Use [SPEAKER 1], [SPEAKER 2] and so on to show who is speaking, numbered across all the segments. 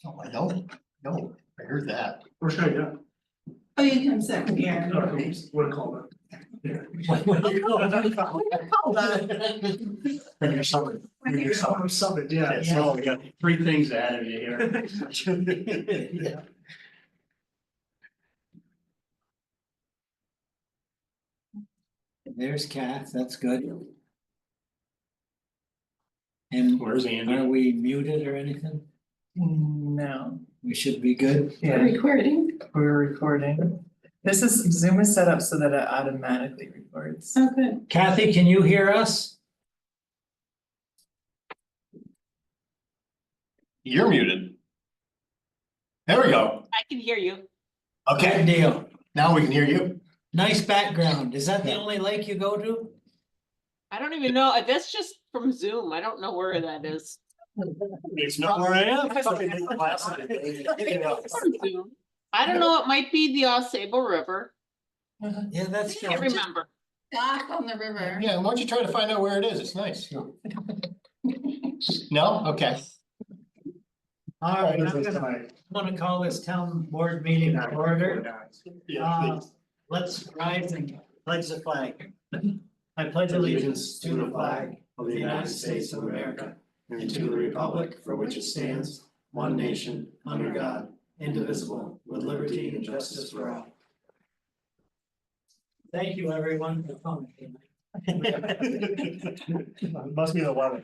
[SPEAKER 1] Oh, I don't, no, I heard that.
[SPEAKER 2] Or should I go?
[SPEAKER 3] Oh, you can sit here.
[SPEAKER 2] What call that? Yeah.
[SPEAKER 1] Bring your summer, bring your summer.
[SPEAKER 2] Summit, yeah.
[SPEAKER 1] Yeah, so we got 3 things ahead of you here.
[SPEAKER 2] Yeah.
[SPEAKER 4] There's Kath, that's good. And
[SPEAKER 1] Where's Andy?
[SPEAKER 4] are we muted or anything?
[SPEAKER 5] No,
[SPEAKER 4] We should be good.
[SPEAKER 3] We're
[SPEAKER 5] yeah,
[SPEAKER 3] recording.
[SPEAKER 5] we're recording. This is, Zoom is set up so that it automatically records.
[SPEAKER 3] Oh, good.
[SPEAKER 4] Kathy, can you hear us?
[SPEAKER 1] You're muted. There we go.
[SPEAKER 6] I can hear you.
[SPEAKER 4] Good
[SPEAKER 1] Okay,
[SPEAKER 4] deal.
[SPEAKER 1] now we can hear you.
[SPEAKER 4] Nice background. Is that the only lake you go to?
[SPEAKER 6] I don't even know. That's just from Zoom. I don't know where that is.
[SPEAKER 1] It's not where I am.
[SPEAKER 6] From Zoom. I don't know. It might be the Osable River.
[SPEAKER 4] Yeah, that's
[SPEAKER 6] I can't
[SPEAKER 4] true.
[SPEAKER 6] remember.
[SPEAKER 3] Dock on the river.
[SPEAKER 1] Yeah, why don't you try to find out where it is? It's nice. No, okay.
[SPEAKER 4] All right, I'm gonna call this town board meeting to order. Let's rise and pledge the flag. I pledge allegiance to the flag of the United States of America and to the republic for which it stands, one nation, under God, indivisible, with liberty and justice for all. Thank you, everyone, for coming.
[SPEAKER 1] Must be the weather.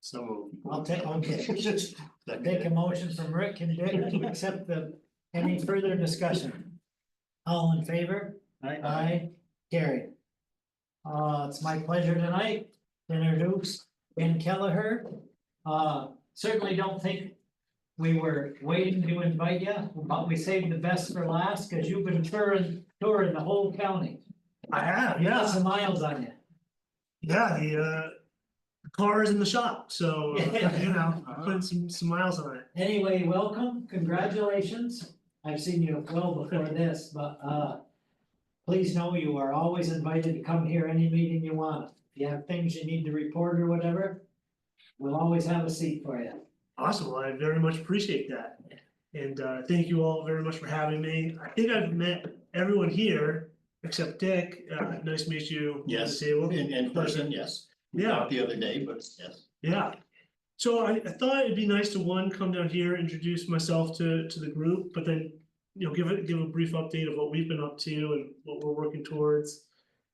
[SPEAKER 1] So.
[SPEAKER 4] I'll take a motion from Rick and Dick to accept any further discussion. All in favor? Aye, carried. It's my pleasure tonight to introduce Ben Kelleher. Certainly don't think we were waiting to invite you, but we saved the best for last, cause you've been touring the whole county.
[SPEAKER 2] I have,
[SPEAKER 4] You got
[SPEAKER 2] yeah,
[SPEAKER 4] some miles on you.
[SPEAKER 2] yeah, the car is in the shop, so, you know, putting some miles on it.
[SPEAKER 4] Anyway, welcome, congratulations. I've seen you well before this, but please know you are always invited to come here any meeting you want. If you have things you need to report or whatever, we'll always have a seat for you.
[SPEAKER 2] Awesome, well, I very much appreciate that. And thank you all very much for having me. I think I've met everyone here except Dick. Nice to meet you.
[SPEAKER 1] Yes,
[SPEAKER 2] Table.
[SPEAKER 1] in person, yes.
[SPEAKER 2] Yeah.
[SPEAKER 1] Not the other day, but yes.
[SPEAKER 2] Yeah. So I thought it'd be nice to come down here, introduce myself to the group, but then, you know, give a brief update of what we've been up to and what we're working towards.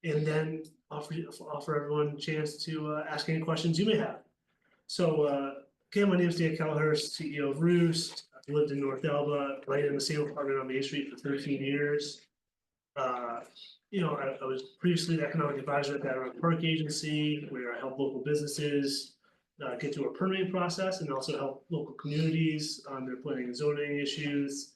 [SPEAKER 2] And then offer everyone a chance to ask any questions you may have. So again, my name is Dan Kelleher, CEO of Roost. I've lived in North Elba, right in the same apartment on Main Street for 13 years. You know, I was previously the economic advisor at the Adirondack Park Agency, where I help local businesses get through a permitting process and also help local communities on their planning and zoning issues.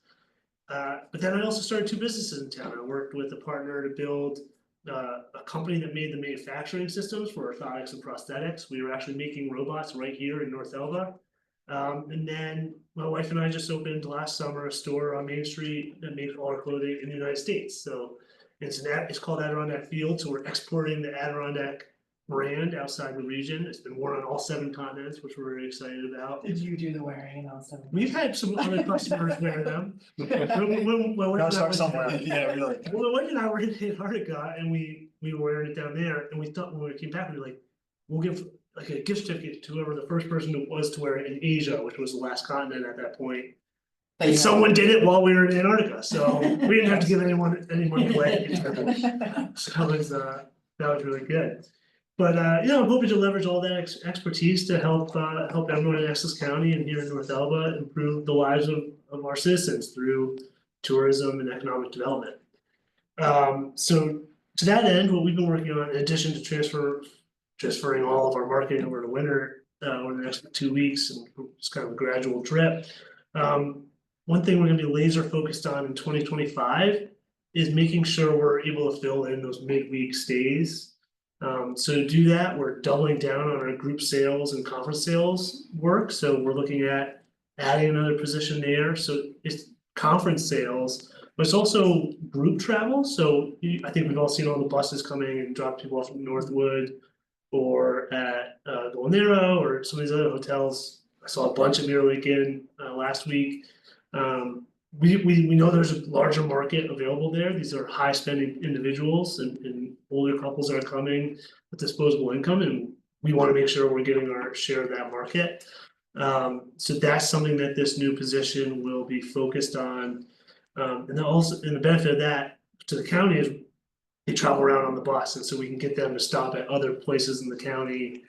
[SPEAKER 2] But then I also started 2 businesses in town. I worked with a partner to build a company that made the manufacturing systems for orthotics and prosthetics. We were actually making robots right here in North Elba. And then my wife and I just opened last summer a store on Main Street that made all our clothing in the United States. So it's called Adirondack Field. So we're exporting the Adirondack brand outside the region. It's been worn on all 7 continents, which we're very excited about.
[SPEAKER 5] Did you do the wearing also?
[SPEAKER 2] We've had some other customers wear them. When my wife
[SPEAKER 1] Gotta
[SPEAKER 2] and I
[SPEAKER 1] start
[SPEAKER 2] went-
[SPEAKER 1] somewhere. Yeah, really.
[SPEAKER 2] Well, my wife and I were in Antarctica and we were wearing it down there and we thought when we came back, we were like, we'll give like a gift certificate to whoever the first person who was to wear it in Asia, which was the last continent at that point. And someone did it while we were in Antarctica, so we didn't have to give anyone away. So it was, that was really good. But you know, I'm hoping to leverage all that expertise to help everyone in Essex County and here in North Elba improve the lives of our citizens through tourism and economic development. So to that end, what we've been working on, in addition to transferring all of our marketing over to winter over the next 2 weeks, and it's kind of a gradual drip. One thing we're gonna be laser focused on in 2025 is making sure we're able to fill in those midweek stays. So to do that, we're doubling down on our group sales and conference sales work. So we're looking at adding another position there. So it's conference sales, but it's also group travel. So I think we've all seen all the buses coming and drop people off in Northwood. or at Golden Arrow or some of these other hotels. I saw a bunch at Mirror Lake Inn last week. We know there's a larger market available there. These are high spending individuals and older couples that are coming with disposable income, and we want to make sure we're getting our share of that market. So that's something that this new position will be focused on. And then also, and the benefit of that to the county is they travel around on the bus, and so we can get them to stop at other places in the county.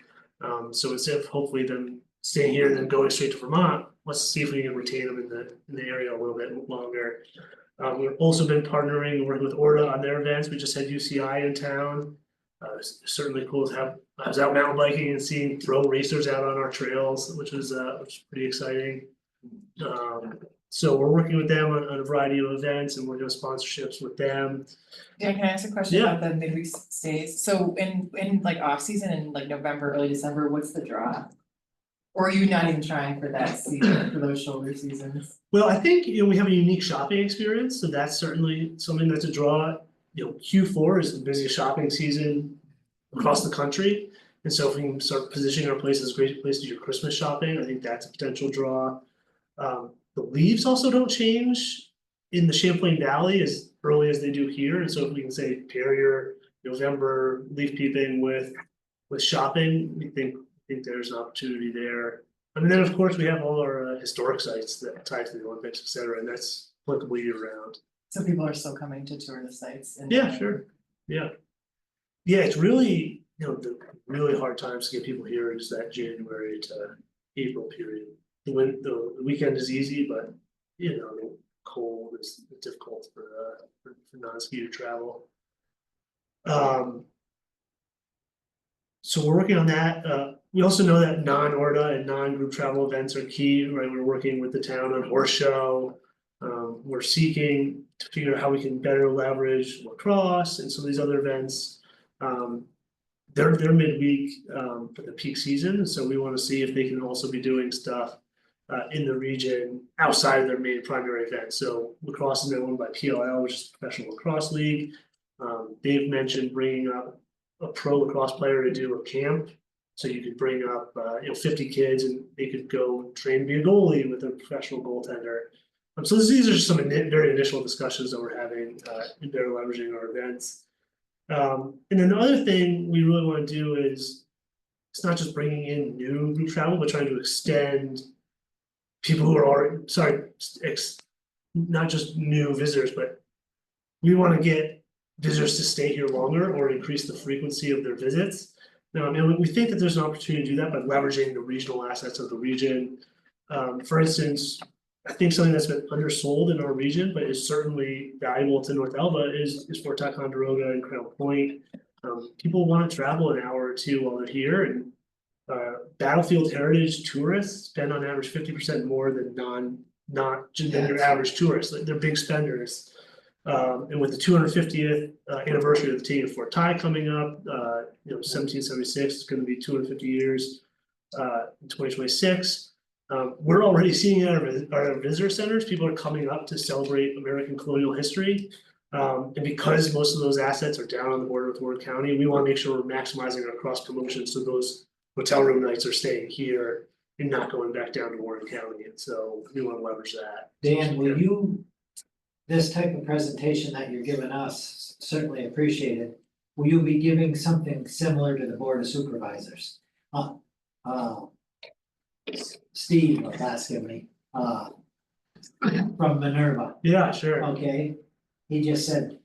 [SPEAKER 2] So instead of hopefully them staying here and then going straight to Vermont, let's see if we can retain them in the area a little bit longer. We've also been partnering and working with Orta on their events. We just had UCI in town. It's certainly cool to have, I was out mountain biking and seeing pro racers out on our trails, which was pretty exciting. So we're working with them on a variety of events and working on sponsorships with them.
[SPEAKER 5] Dan, can I ask a question
[SPEAKER 2] Yeah.
[SPEAKER 5] about the midweek stays? So in like off season in like November, early December, what's the draw? Or are you not even trying for that season, for those shoulder seasons?
[SPEAKER 2] Well, I think, we have a unique shopping experience, so that's certainly something that's a draw. Q4 is the busiest shopping season across the country. And so if we can start positioning our place as a great place to do your Christmas shopping, I think that's a potential draw. The leaves also don't change in the Champlain Valley as early as they do here, and so if we can say pair your November leaf peeping with shopping, we think there's an opportunity there. And then, of course, we have all our historic sites that tie to the Olympics, et cetera, and that's applicable year round.
[SPEAKER 5] So people are still coming to tour the sites and.
[SPEAKER 2] Yeah, sure, yeah. Yeah, it's really, the really hard times to get people here is that January to April period. The weekend is easy, but the cold is difficult for non-skier travel. So we're working on that. We also know that non-Orta and non-group travel events are key, right? We're working with the town on horse show. We're seeking to figure out how we can better leverage lacrosse and some of these other events. They're midweek for the peak season, so we want to see if they can also be doing stuff in the region outside of their main primary event. So lacrosse is now owned by PLL, which is the Professional Lacrosse League. They've mentioned bringing up a pro lacrosse player to do a camp. So you could bring up 50 kids and they could go train to be a goalie with a professional goaltender. So these are some very initial discussions that we're having and they're leveraging our events. And then the other thing we really want to do is it's not just bringing in new group travel, but trying to extend people who are already, not just new visitors, but we want to get visitors to stay here longer or increase the frequency of their visits. Now, we think that there's an opportunity to do that by leveraging the regional assets of the region. For instance, I think something that's been undersold in our region, but is certainly valuable to North Elba is Fort Ticonderoga and Crown Point. People want to travel an hour or two while they're here, and Battlefield Heritage tourists spend on average 50% more than than your average tourist. Like, they're big spenders. And with the 250th anniversary of the taking of Fort Ty coming up, 1776 is going to be 250 years in 2026. We're already seeing at our visitor centers, people are coming up to celebrate American colonial history. And because most of those assets are down on the border with Warren County, we want to make sure we're maximizing our cross promotion so those hotel room nights are staying here and not going back down to Warren County. And so we want to leverage that.
[SPEAKER 4] Dan, will you, this type of presentation that you're giving us, certainly appreciated. Will you be giving something similar to the Board of Supervisors? Steve was asking me, from Minerva,
[SPEAKER 2] Yeah, sure.
[SPEAKER 4] okay? He just said,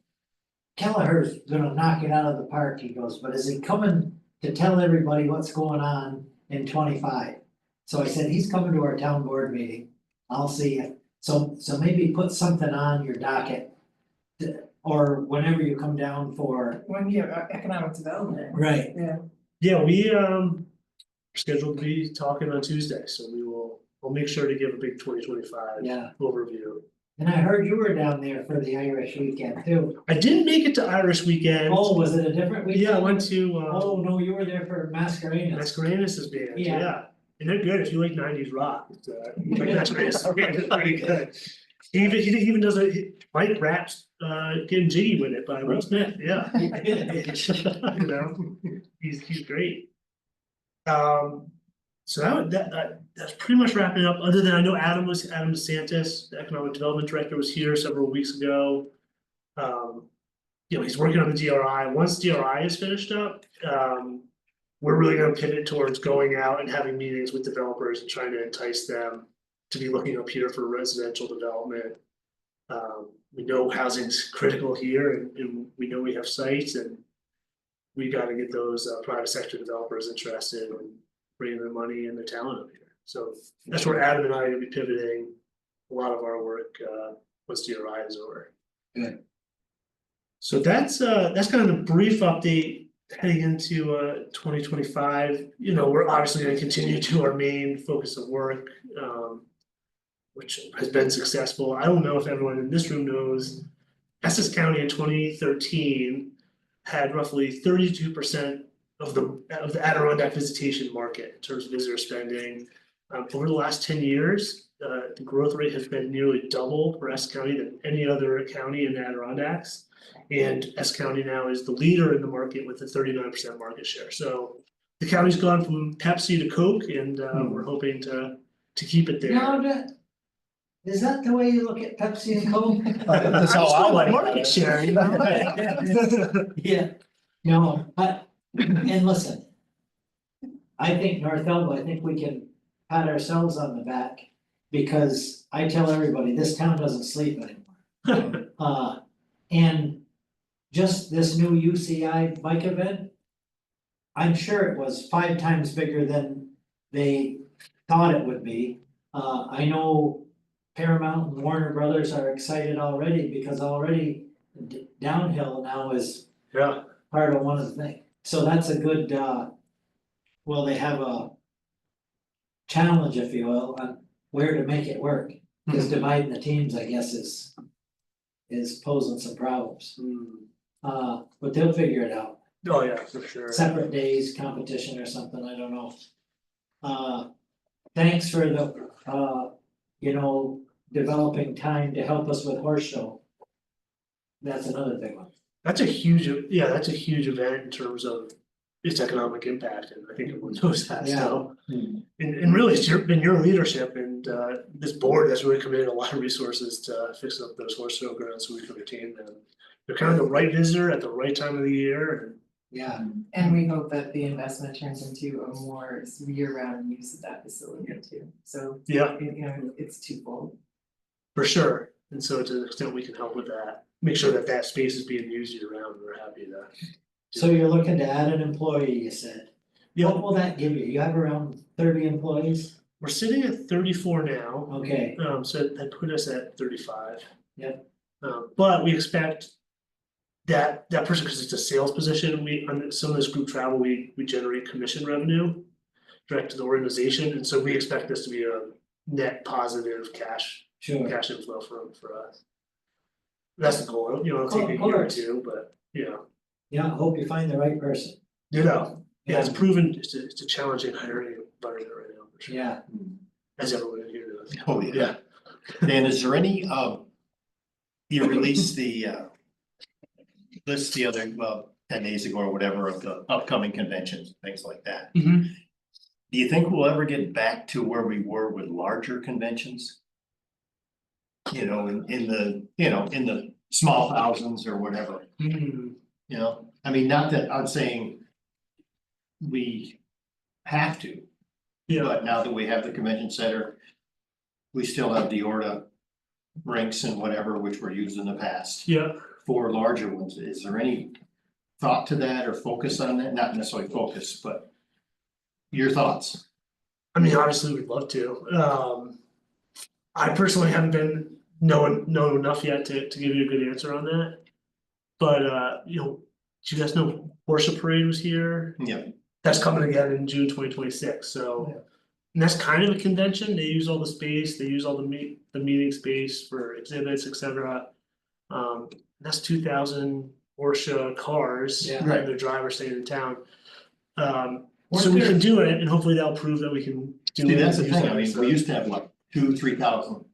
[SPEAKER 4] Kelleher's gonna knock it out of the park, he goes, but is he coming to tell everybody what's going on in 25? So I said, he's coming to our town board meeting, I'll see you. So maybe put something on your docket. Or whenever you come down for.
[SPEAKER 5] When you have economic development.
[SPEAKER 4] Right.
[SPEAKER 2] Yeah, we are scheduled to be talking on Tuesday, so we'll make sure to give a big 2025
[SPEAKER 4] Yeah,
[SPEAKER 2] overview.
[SPEAKER 4] and I heard you were down there for the Irish weekend too.
[SPEAKER 2] I didn't make it to Irish weekend.
[SPEAKER 4] Oh, was it a different weekend?
[SPEAKER 2] Yeah, I went to
[SPEAKER 4] Oh, no, you were there for Mascarenas.
[SPEAKER 2] Mascarenas' band,
[SPEAKER 4] Yeah.
[SPEAKER 2] yeah. And they're good if you like 90s rock. It's, like Mascarenas' band is pretty good. He even does Mike raps getting jiggy with it by Will Smith, yeah. You know, he's great. So that's pretty much wrapping up, other than I know Adam DeSantis, the Economic Development Director, was here several weeks ago. You know, he's working on the DRI. Once DRI is finished up, we're really gonna pivot towards going out and having meetings with developers and trying to entice them to be looking up here for residential development. We know housing's critical here and we know we have sites and we gotta get those private sector developers interested in bringing their money and their talent up here. So that's where Adam and I are gonna be pivoting a lot of our work once DRI is over.
[SPEAKER 1] Good.
[SPEAKER 2] So that's kind of the brief update heading into 2025. You know, we're obviously gonna continue to our main focus of work, which has been successful. I don't know if everyone in this room knows, Essex County in 2013 had roughly 32% of the Adirondack visitation market in terms of visitor spending. Over the last 10 years, the growth rate has been nearly double for Essex County than any other county in the Adirondacks. And Essex County now is the leader in the market with a 39% market share. So the county's gone from Pepsi to Coke, and we're hoping to keep it there.
[SPEAKER 4] Now, is that the way you look at Pepsi and Coke?
[SPEAKER 1] That's how I like
[SPEAKER 2] market share, you know?
[SPEAKER 4] Yeah, no, and listen. I think North Elba, I think we can pat ourselves on the back, because I tell everybody, this town doesn't sleep anymore. And just this new UCI bike event, I'm sure it was 5 times bigger than they thought it would be. I know Paramount and Warner Brothers are excited already, because already downhill now is
[SPEAKER 2] Yeah,
[SPEAKER 4] part of one of the things. So that's a good, well, they have a challenge, if you will, on where to make it work. Cause dividing the teams, I guess, is posing some problems. But they'll figure it out.
[SPEAKER 2] oh yeah, for sure.
[SPEAKER 4] Separate days, competition or something, I don't know. Thanks for the, you know, developing time to help us with horse show. That's another big one.
[SPEAKER 2] That's a huge event in terms of its economic impact, and I think everyone knows that, so. And really, it's been your leadership and this board that's really committed a lot of resources to fix up those horse show grounds so we can retain them. They're kind of the right visitor at the right time of the year, and
[SPEAKER 4] Yeah,
[SPEAKER 5] And we hope that the investment turns into a more year-round use of that facility too, so,
[SPEAKER 2] yeah,
[SPEAKER 5] you know, it's twofold.
[SPEAKER 2] for sure. And so to the extent we can help with that, make sure that space is being used year round, we're happy to.
[SPEAKER 4] so you're looking to add an employee, you said.
[SPEAKER 2] Yeah,
[SPEAKER 4] What will that give you? You have around 30 employees?
[SPEAKER 2] we're sitting at 34 now.
[SPEAKER 4] Okay,
[SPEAKER 2] So that put us at 35.
[SPEAKER 4] Yep.
[SPEAKER 2] But we expect that person, because it's a sales position, on some of this group travel, we generate commission revenue direct to the organization, and so we expect this to be a net positive cash
[SPEAKER 4] sure.
[SPEAKER 2] inflow for us. That's the goal, you know, it'll take a year or two, but, you know,
[SPEAKER 4] Yeah, hope you find the right person.
[SPEAKER 2] yeah, it's proven, it's a challenging hiring environment right now, for sure,
[SPEAKER 4] Yeah,
[SPEAKER 2] as everyone in here knows.
[SPEAKER 1] Oh, yeah. Dan, is there any, you released the list the other, 10 days ago or whatever of the upcoming conventions, things like that.
[SPEAKER 2] Mhm.
[SPEAKER 1] Do you think we'll ever get back to where we were with larger conventions? You know, in the small thousands or whatever,
[SPEAKER 2] Hmm.
[SPEAKER 1] you know, I mean, not that I'm saying we have to,
[SPEAKER 2] Yeah,
[SPEAKER 1] but now that we have the convention center, we still have the Orta rinks and whatever, which were used in the past.
[SPEAKER 2] yeah,
[SPEAKER 1] For larger ones, is there any thought to that or focus on that? Not necessarily focus, but your thoughts?
[SPEAKER 2] I mean, obviously, we'd love to, I personally haven't been known enough yet to give you a good answer on that. But you know, do you guys know Worship Parade was here?
[SPEAKER 1] Yeah.
[SPEAKER 2] That's coming again in June 2026, so.
[SPEAKER 4] Yeah.
[SPEAKER 2] And that's kind of a convention, they use all the space, they use all the meeting space for exhibits, etc. That's 2,000 Porsche cars,
[SPEAKER 4] Yeah.
[SPEAKER 2] and
[SPEAKER 1] Right.
[SPEAKER 2] their drivers staying in town. So
[SPEAKER 1] Weren't
[SPEAKER 2] we
[SPEAKER 1] there-
[SPEAKER 2] can do it, and hopefully that'll prove that we can do it.
[SPEAKER 1] See, that's the
[SPEAKER 2] and use
[SPEAKER 1] thing,
[SPEAKER 2] it,
[SPEAKER 1] I mean,
[SPEAKER 2] so.
[SPEAKER 1] we used to have like 2,000-3,000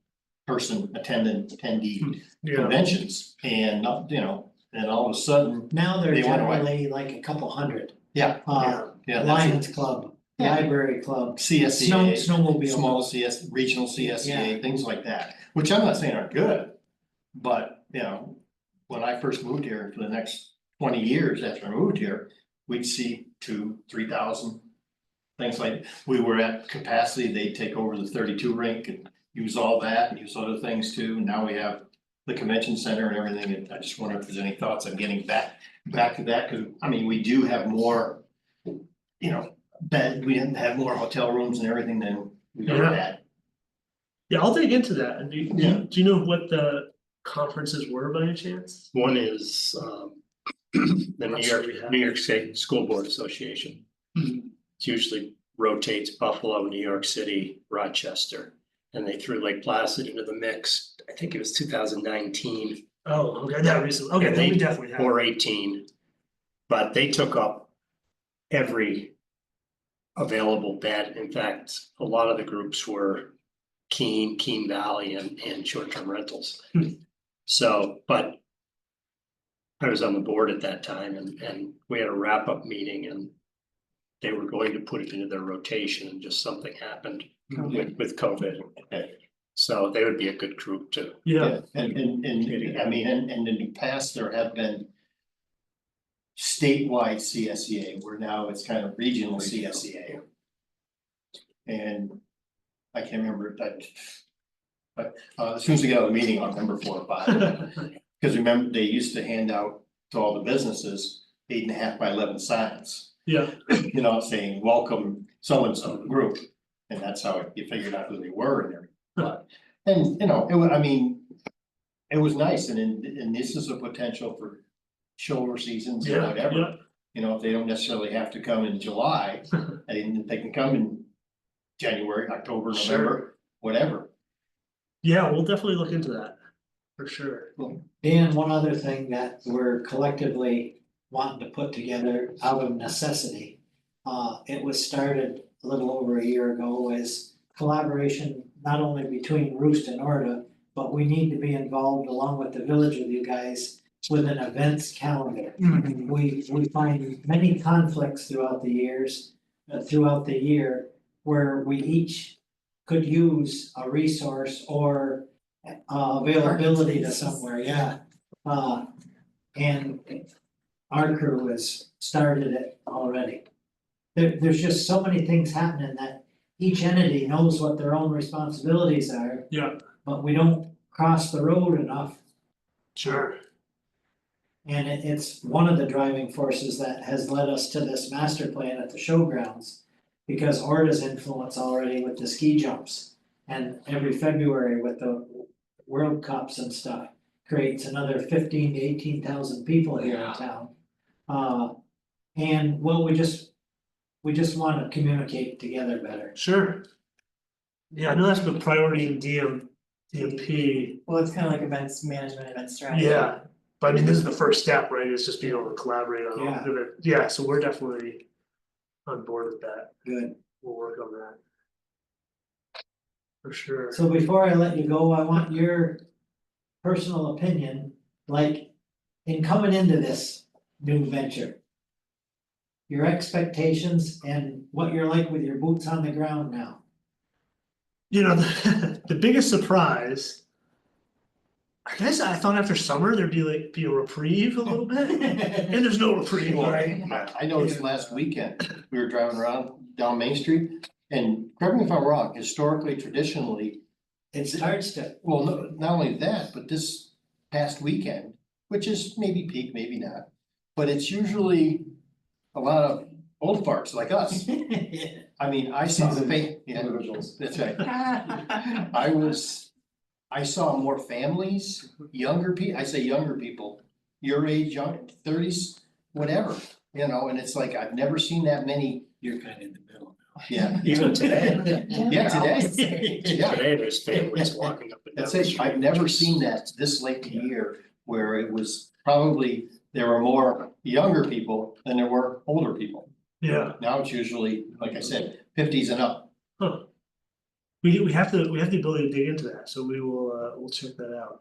[SPEAKER 1] person attendee
[SPEAKER 2] Yeah,
[SPEAKER 1] conventions and not, you know, and all of a sudden,
[SPEAKER 4] Now they're
[SPEAKER 1] They went away.
[SPEAKER 4] generally like a couple hundred.
[SPEAKER 1] yeah,
[SPEAKER 4] Uh,
[SPEAKER 1] yeah, that's
[SPEAKER 4] Lions
[SPEAKER 1] it.
[SPEAKER 4] Club,
[SPEAKER 1] Yeah.
[SPEAKER 4] Library Club,
[SPEAKER 1] CSEA.
[SPEAKER 4] snowmobile.
[SPEAKER 1] Small CS, regional CSEA, things like that, which I'm not saying aren't good. But, you know, when I first moved here, for the next 20 years after I moved here, we'd see 2,000-3,000. Things like, we were at capacity, they'd take over the 32 rink and use all that and use other things too. Now we have the convention center and everything, and I just wonder if there's any thoughts on getting back to that, cause I mean, we do have more. You know, we have more hotel rooms and everything than we ever
[SPEAKER 2] Yeah.
[SPEAKER 1] had.
[SPEAKER 2] yeah, I'll dig into that. And
[SPEAKER 1] Yeah.
[SPEAKER 2] do you know what the conferences were by any chance?
[SPEAKER 7] One is the
[SPEAKER 2] I'm
[SPEAKER 7] New
[SPEAKER 2] not sure
[SPEAKER 7] York,
[SPEAKER 2] we have.
[SPEAKER 7] New York State School Board Association.
[SPEAKER 2] Mhm.
[SPEAKER 7] It usually rotates Buffalo, New York City, Rochester, and they threw Lake Placid into the mix. I think it was 2019
[SPEAKER 2] Oh, okay, that recently, okay,
[SPEAKER 7] And
[SPEAKER 2] then we
[SPEAKER 7] they-
[SPEAKER 2] definitely have.
[SPEAKER 7] or 18. But they took up every available bed. In fact, a lot of the groups were Keene Valley and short-term rentals.
[SPEAKER 2] Hmm.
[SPEAKER 7] So, but I was on the board at that time and we had a wrap-up meeting and they were going to put it into their rotation and just something happened with COVID. So they would be a good group to.
[SPEAKER 2] Yeah,
[SPEAKER 1] And I mean, and in the past, there have been. Statewide CSEA, where now it's kind of regional CSEA. And I can't remember that. But as soon as we get out of the meeting, I'll remember 4 or 5. Cause remember, they used to hand out to all the businesses 8.5 by 11 signs.
[SPEAKER 2] yeah,
[SPEAKER 1] You know, saying, welcome so-and-so group, and that's how you figured out who they were and everything, but, and, you know, I mean. It was nice, and this is a potential for shoulder seasons or
[SPEAKER 2] yeah,
[SPEAKER 1] whatever,
[SPEAKER 2] yeah,
[SPEAKER 1] you know, if they don't necessarily have to come in July. And they can come in January, October,
[SPEAKER 2] Sure.
[SPEAKER 1] November, whatever.
[SPEAKER 2] yeah, we'll definitely look into that, for sure.
[SPEAKER 4] Dan, one other thing that we're collectively wanting to put together out of necessity. It was started a little over a year ago as collaboration not only between Roost and Orta, but we need to be involved along with the village with you guys with an events calendar. We find many conflicts throughout the years, throughout the year, where we each could use a resource or availability to somewhere, yeah. And our crew has started it already. There's just so many things happening that each entity knows what their own responsibilities are,
[SPEAKER 2] Yeah,
[SPEAKER 4] but we don't cross the road enough.
[SPEAKER 2] sure,
[SPEAKER 4] And it's one of the driving forces that has led us to this master plan at the showgrounds. Because Orta's influence already with the ski jumps and every February with the World Cups and stuff. Creates another 15,000 to 18,000 people here in town. And well, we just wanna communicate together better.
[SPEAKER 2] sure. Yeah, I know that's the priority in DMP,
[SPEAKER 5] Well, it's kind of like events management, event strategy.
[SPEAKER 2] yeah, but I mean, this is the first step, right, is just being able to collaborate on,
[SPEAKER 4] Yeah.
[SPEAKER 2] yeah, so we're definitely on board with that,
[SPEAKER 4] Good.
[SPEAKER 2] we'll work on that. For sure.
[SPEAKER 4] So before I let you go, I want your personal opinion, like in coming into this new venture. Your expectations and what you're like with your boots on the ground now.
[SPEAKER 2] You know, the biggest surprise. I guess I thought after summer there'd be a reprieve a little bit, and there's no reprieve, right?
[SPEAKER 1] I noticed last weekend, we were driving around down Main Street, and correct me if I'm wrong, historically, traditionally.
[SPEAKER 4] It starts to,
[SPEAKER 1] Well, not only that, but this past weekend, which is maybe peak, maybe not, but it's usually a lot of old farts like us. I mean, I saw the individuals, that's right. I saw more families, younger I say younger people, your age, young, 30s, whatever, you know, and it's like, I've never seen that many.
[SPEAKER 4] you're kind of in the middle.
[SPEAKER 1] Yeah,
[SPEAKER 7] Even today,
[SPEAKER 1] yeah, today, yeah.
[SPEAKER 7] today there's families walking up and down
[SPEAKER 1] That's
[SPEAKER 7] the
[SPEAKER 1] it,
[SPEAKER 7] street.
[SPEAKER 1] I've never seen that this late in the year, where it was probably, there were more younger people than there were older people.
[SPEAKER 2] Yeah,
[SPEAKER 1] Now it's usually, like I said, 50s and up.
[SPEAKER 2] huh, We have the ability to dig into that, so we will, we'll check that out.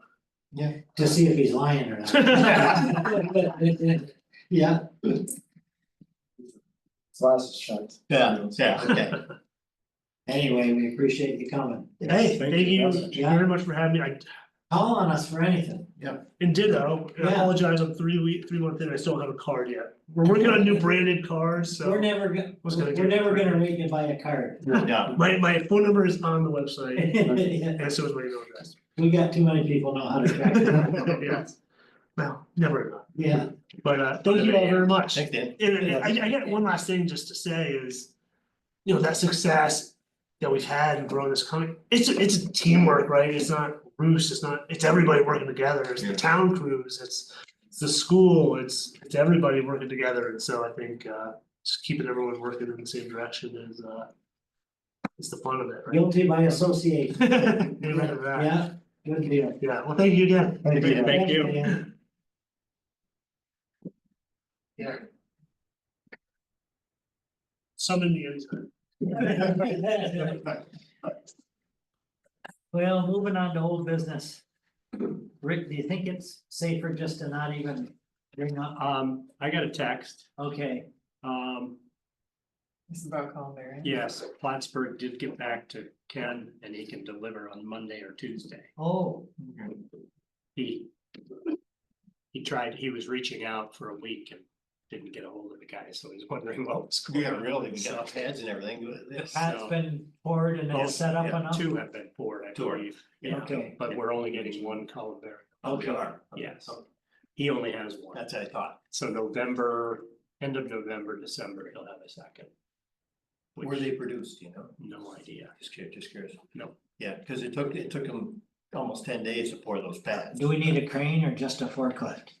[SPEAKER 4] To see if he's lying or not. Yeah,
[SPEAKER 1] Yeah, okay.
[SPEAKER 4] anyway, we appreciate you coming.
[SPEAKER 2] Hey, thank you
[SPEAKER 4] Yeah.
[SPEAKER 2] very much for having me. I,
[SPEAKER 4] Call on us for anything.
[SPEAKER 2] and ditto, I
[SPEAKER 4] Yeah.
[SPEAKER 2] apologize, I'm 3 months in, I still don't have a card yet. We're working on new branded cars, so.
[SPEAKER 4] We're never gonna,
[SPEAKER 2] Was gonna
[SPEAKER 4] we're
[SPEAKER 2] get-
[SPEAKER 4] never gonna make you buy a card.
[SPEAKER 1] Yeah,
[SPEAKER 2] My phone number is on the website,
[SPEAKER 4] Yeah,
[SPEAKER 2] and so is my email address.
[SPEAKER 4] we got too many people know how to track it.
[SPEAKER 2] Yes. Well, never enough,
[SPEAKER 4] Yeah,
[SPEAKER 2] but thank you all very much.
[SPEAKER 1] thanks, Dan.
[SPEAKER 2] And I got one last thing just to say is, you know, that success that we've had in growing this company, it's a teamwork, right? It's not Bruce, it's everybody working together, it's the
[SPEAKER 1] Yeah.
[SPEAKER 2] town crews, it's the school, it's everybody working together, and so I think just keeping everyone working in the same direction is the fun of it, right?
[SPEAKER 4] guilty by association.
[SPEAKER 2] Amen to that.
[SPEAKER 4] Yeah, good deal.
[SPEAKER 2] Yeah, well, thank you again.
[SPEAKER 1] Thank you.
[SPEAKER 7] Thank you.
[SPEAKER 4] Dan.
[SPEAKER 2] Yeah. Summon me anytime.
[SPEAKER 4] Well, moving on to old business. Rick, do you think it's safer just to not even bring up?
[SPEAKER 7] I got a text,
[SPEAKER 4] Okay,
[SPEAKER 5] This is about Columbarium.
[SPEAKER 7] yes, Plattsburgh did get back to Ken and he can deliver on Monday or Tuesday.
[SPEAKER 4] oh,
[SPEAKER 7] He tried, he was reaching out for a week and didn't get a hold of the guy, so he's wondering what was going
[SPEAKER 1] Yeah,
[SPEAKER 7] on.
[SPEAKER 1] really, we got pads and everything, but this.
[SPEAKER 4] that's been poured and
[SPEAKER 7] Both-
[SPEAKER 4] it's set up
[SPEAKER 7] yeah,
[SPEAKER 4] enough?
[SPEAKER 7] Two have been poured, I
[SPEAKER 1] Two are.
[SPEAKER 7] believe, yeah,
[SPEAKER 4] Okay.
[SPEAKER 7] but we're only getting one columbarium.
[SPEAKER 4] Okay.
[SPEAKER 7] Yes, he only has one,
[SPEAKER 1] That's what I thought.
[SPEAKER 7] so November, end of November, December, he'll have a second.
[SPEAKER 1] Where
[SPEAKER 7] Which-
[SPEAKER 1] they produced, you know?
[SPEAKER 7] No idea,
[SPEAKER 1] Just curious.
[SPEAKER 7] no,
[SPEAKER 1] Yeah, because it took them almost 10 days to pour those pads.
[SPEAKER 4] Do we need a crane or just a forklift?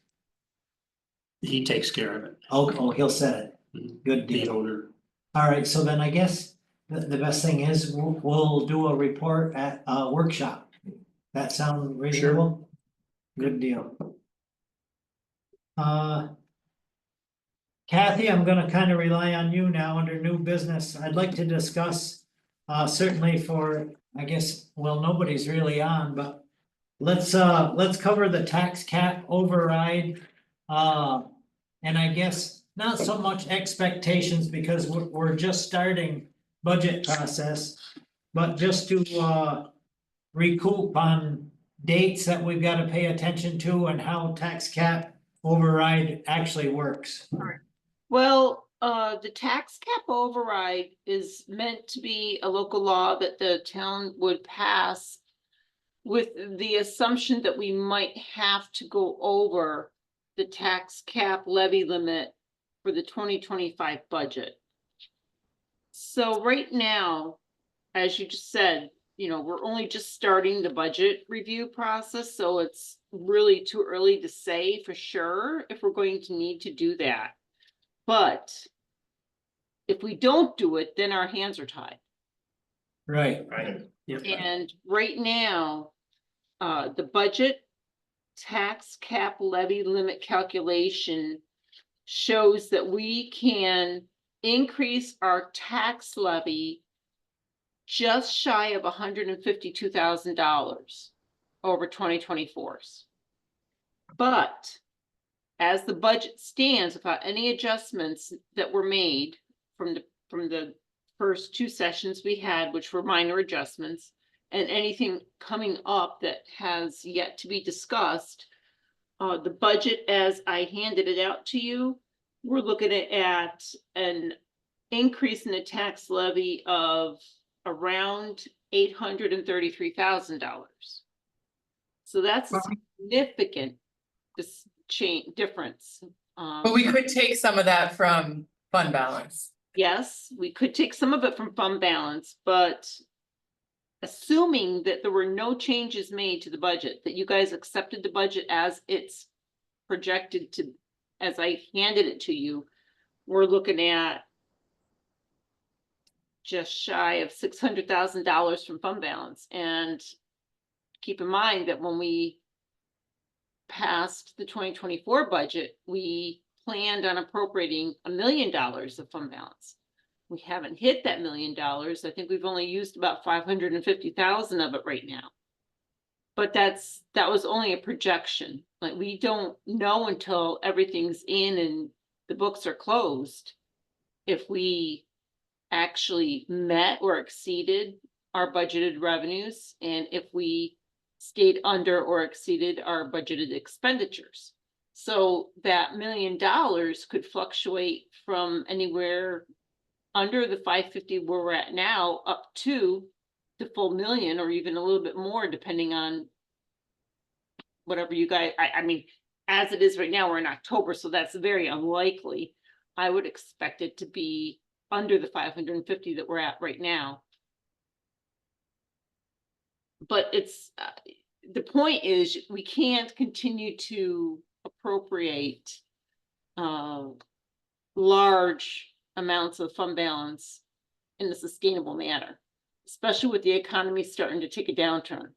[SPEAKER 7] he takes care of it,
[SPEAKER 4] Oh, he'll set it.
[SPEAKER 7] Mhm.
[SPEAKER 4] Good
[SPEAKER 7] the
[SPEAKER 4] deal.
[SPEAKER 7] owner.
[SPEAKER 4] All right, so then I guess the best thing is we'll do a report at a workshop. That sound reasonable? Good deal. Kathy, I'm gonna kind of rely on you now under new business. I'd like to discuss, certainly for, I guess, well, nobody's really on, but let's cover the tax cap override. And I guess not so much expectations because we're just starting budget process. But just to recoup on dates that we've got to pay attention to and how tax cap override actually works.
[SPEAKER 6] Well, the tax cap override is meant to be a local law that the town would pass with the assumption that we might have to go over the tax cap levy limit for the 2025 budget. So right now, as you just said, you know, we're only just starting the budget review process, so it's really too early to say for sure if we're going to need to do that. But if we don't do it, then our hands are tied.
[SPEAKER 4] Right.
[SPEAKER 1] Right.
[SPEAKER 6] And right now, the budget tax cap levy limit calculation shows that we can increase our tax levy just shy of $152,000 over 2024's. But as the budget stands, without any adjustments that were made from the first two sessions we had, which were minor adjustments, and anything coming up that has yet to be discussed, the budget as I handed it out to you, we're looking at an increase in the tax levy of around $833,000. So that's a significant difference.
[SPEAKER 5] But we could take some of that from fund balance.
[SPEAKER 6] Yes, we could take some of it from fund balance, but assuming that there were no changes made to the budget, that you guys accepted the budget as it's projected to, as I handed it to you, we're looking at just shy of $600,000 from fund balance. And keep in mind that when we passed the 2024 budget, we planned on appropriating $1 million of fund balance. we haven't hit that $1 million. I think we've only used about 550,000 of it right now. But that was only a projection. Like, we don't know until everything's in and the books are closed, if we actually met or exceeded our budgeted revenues, and if we stayed under or exceeded our budgeted expenditures. So that $1 million could fluctuate from anywhere under the 550 where we're at now up to the full $1 million, or even a little bit more, depending on whatever you guys, I mean, as it is right now, we're in October, so that's very unlikely. I would expect it to be under the 550 that we're at right now. But it's, the point is, we can't continue to appropriate large amounts of fund balance in a sustainable manner, especially with the economy starting to take a downturn.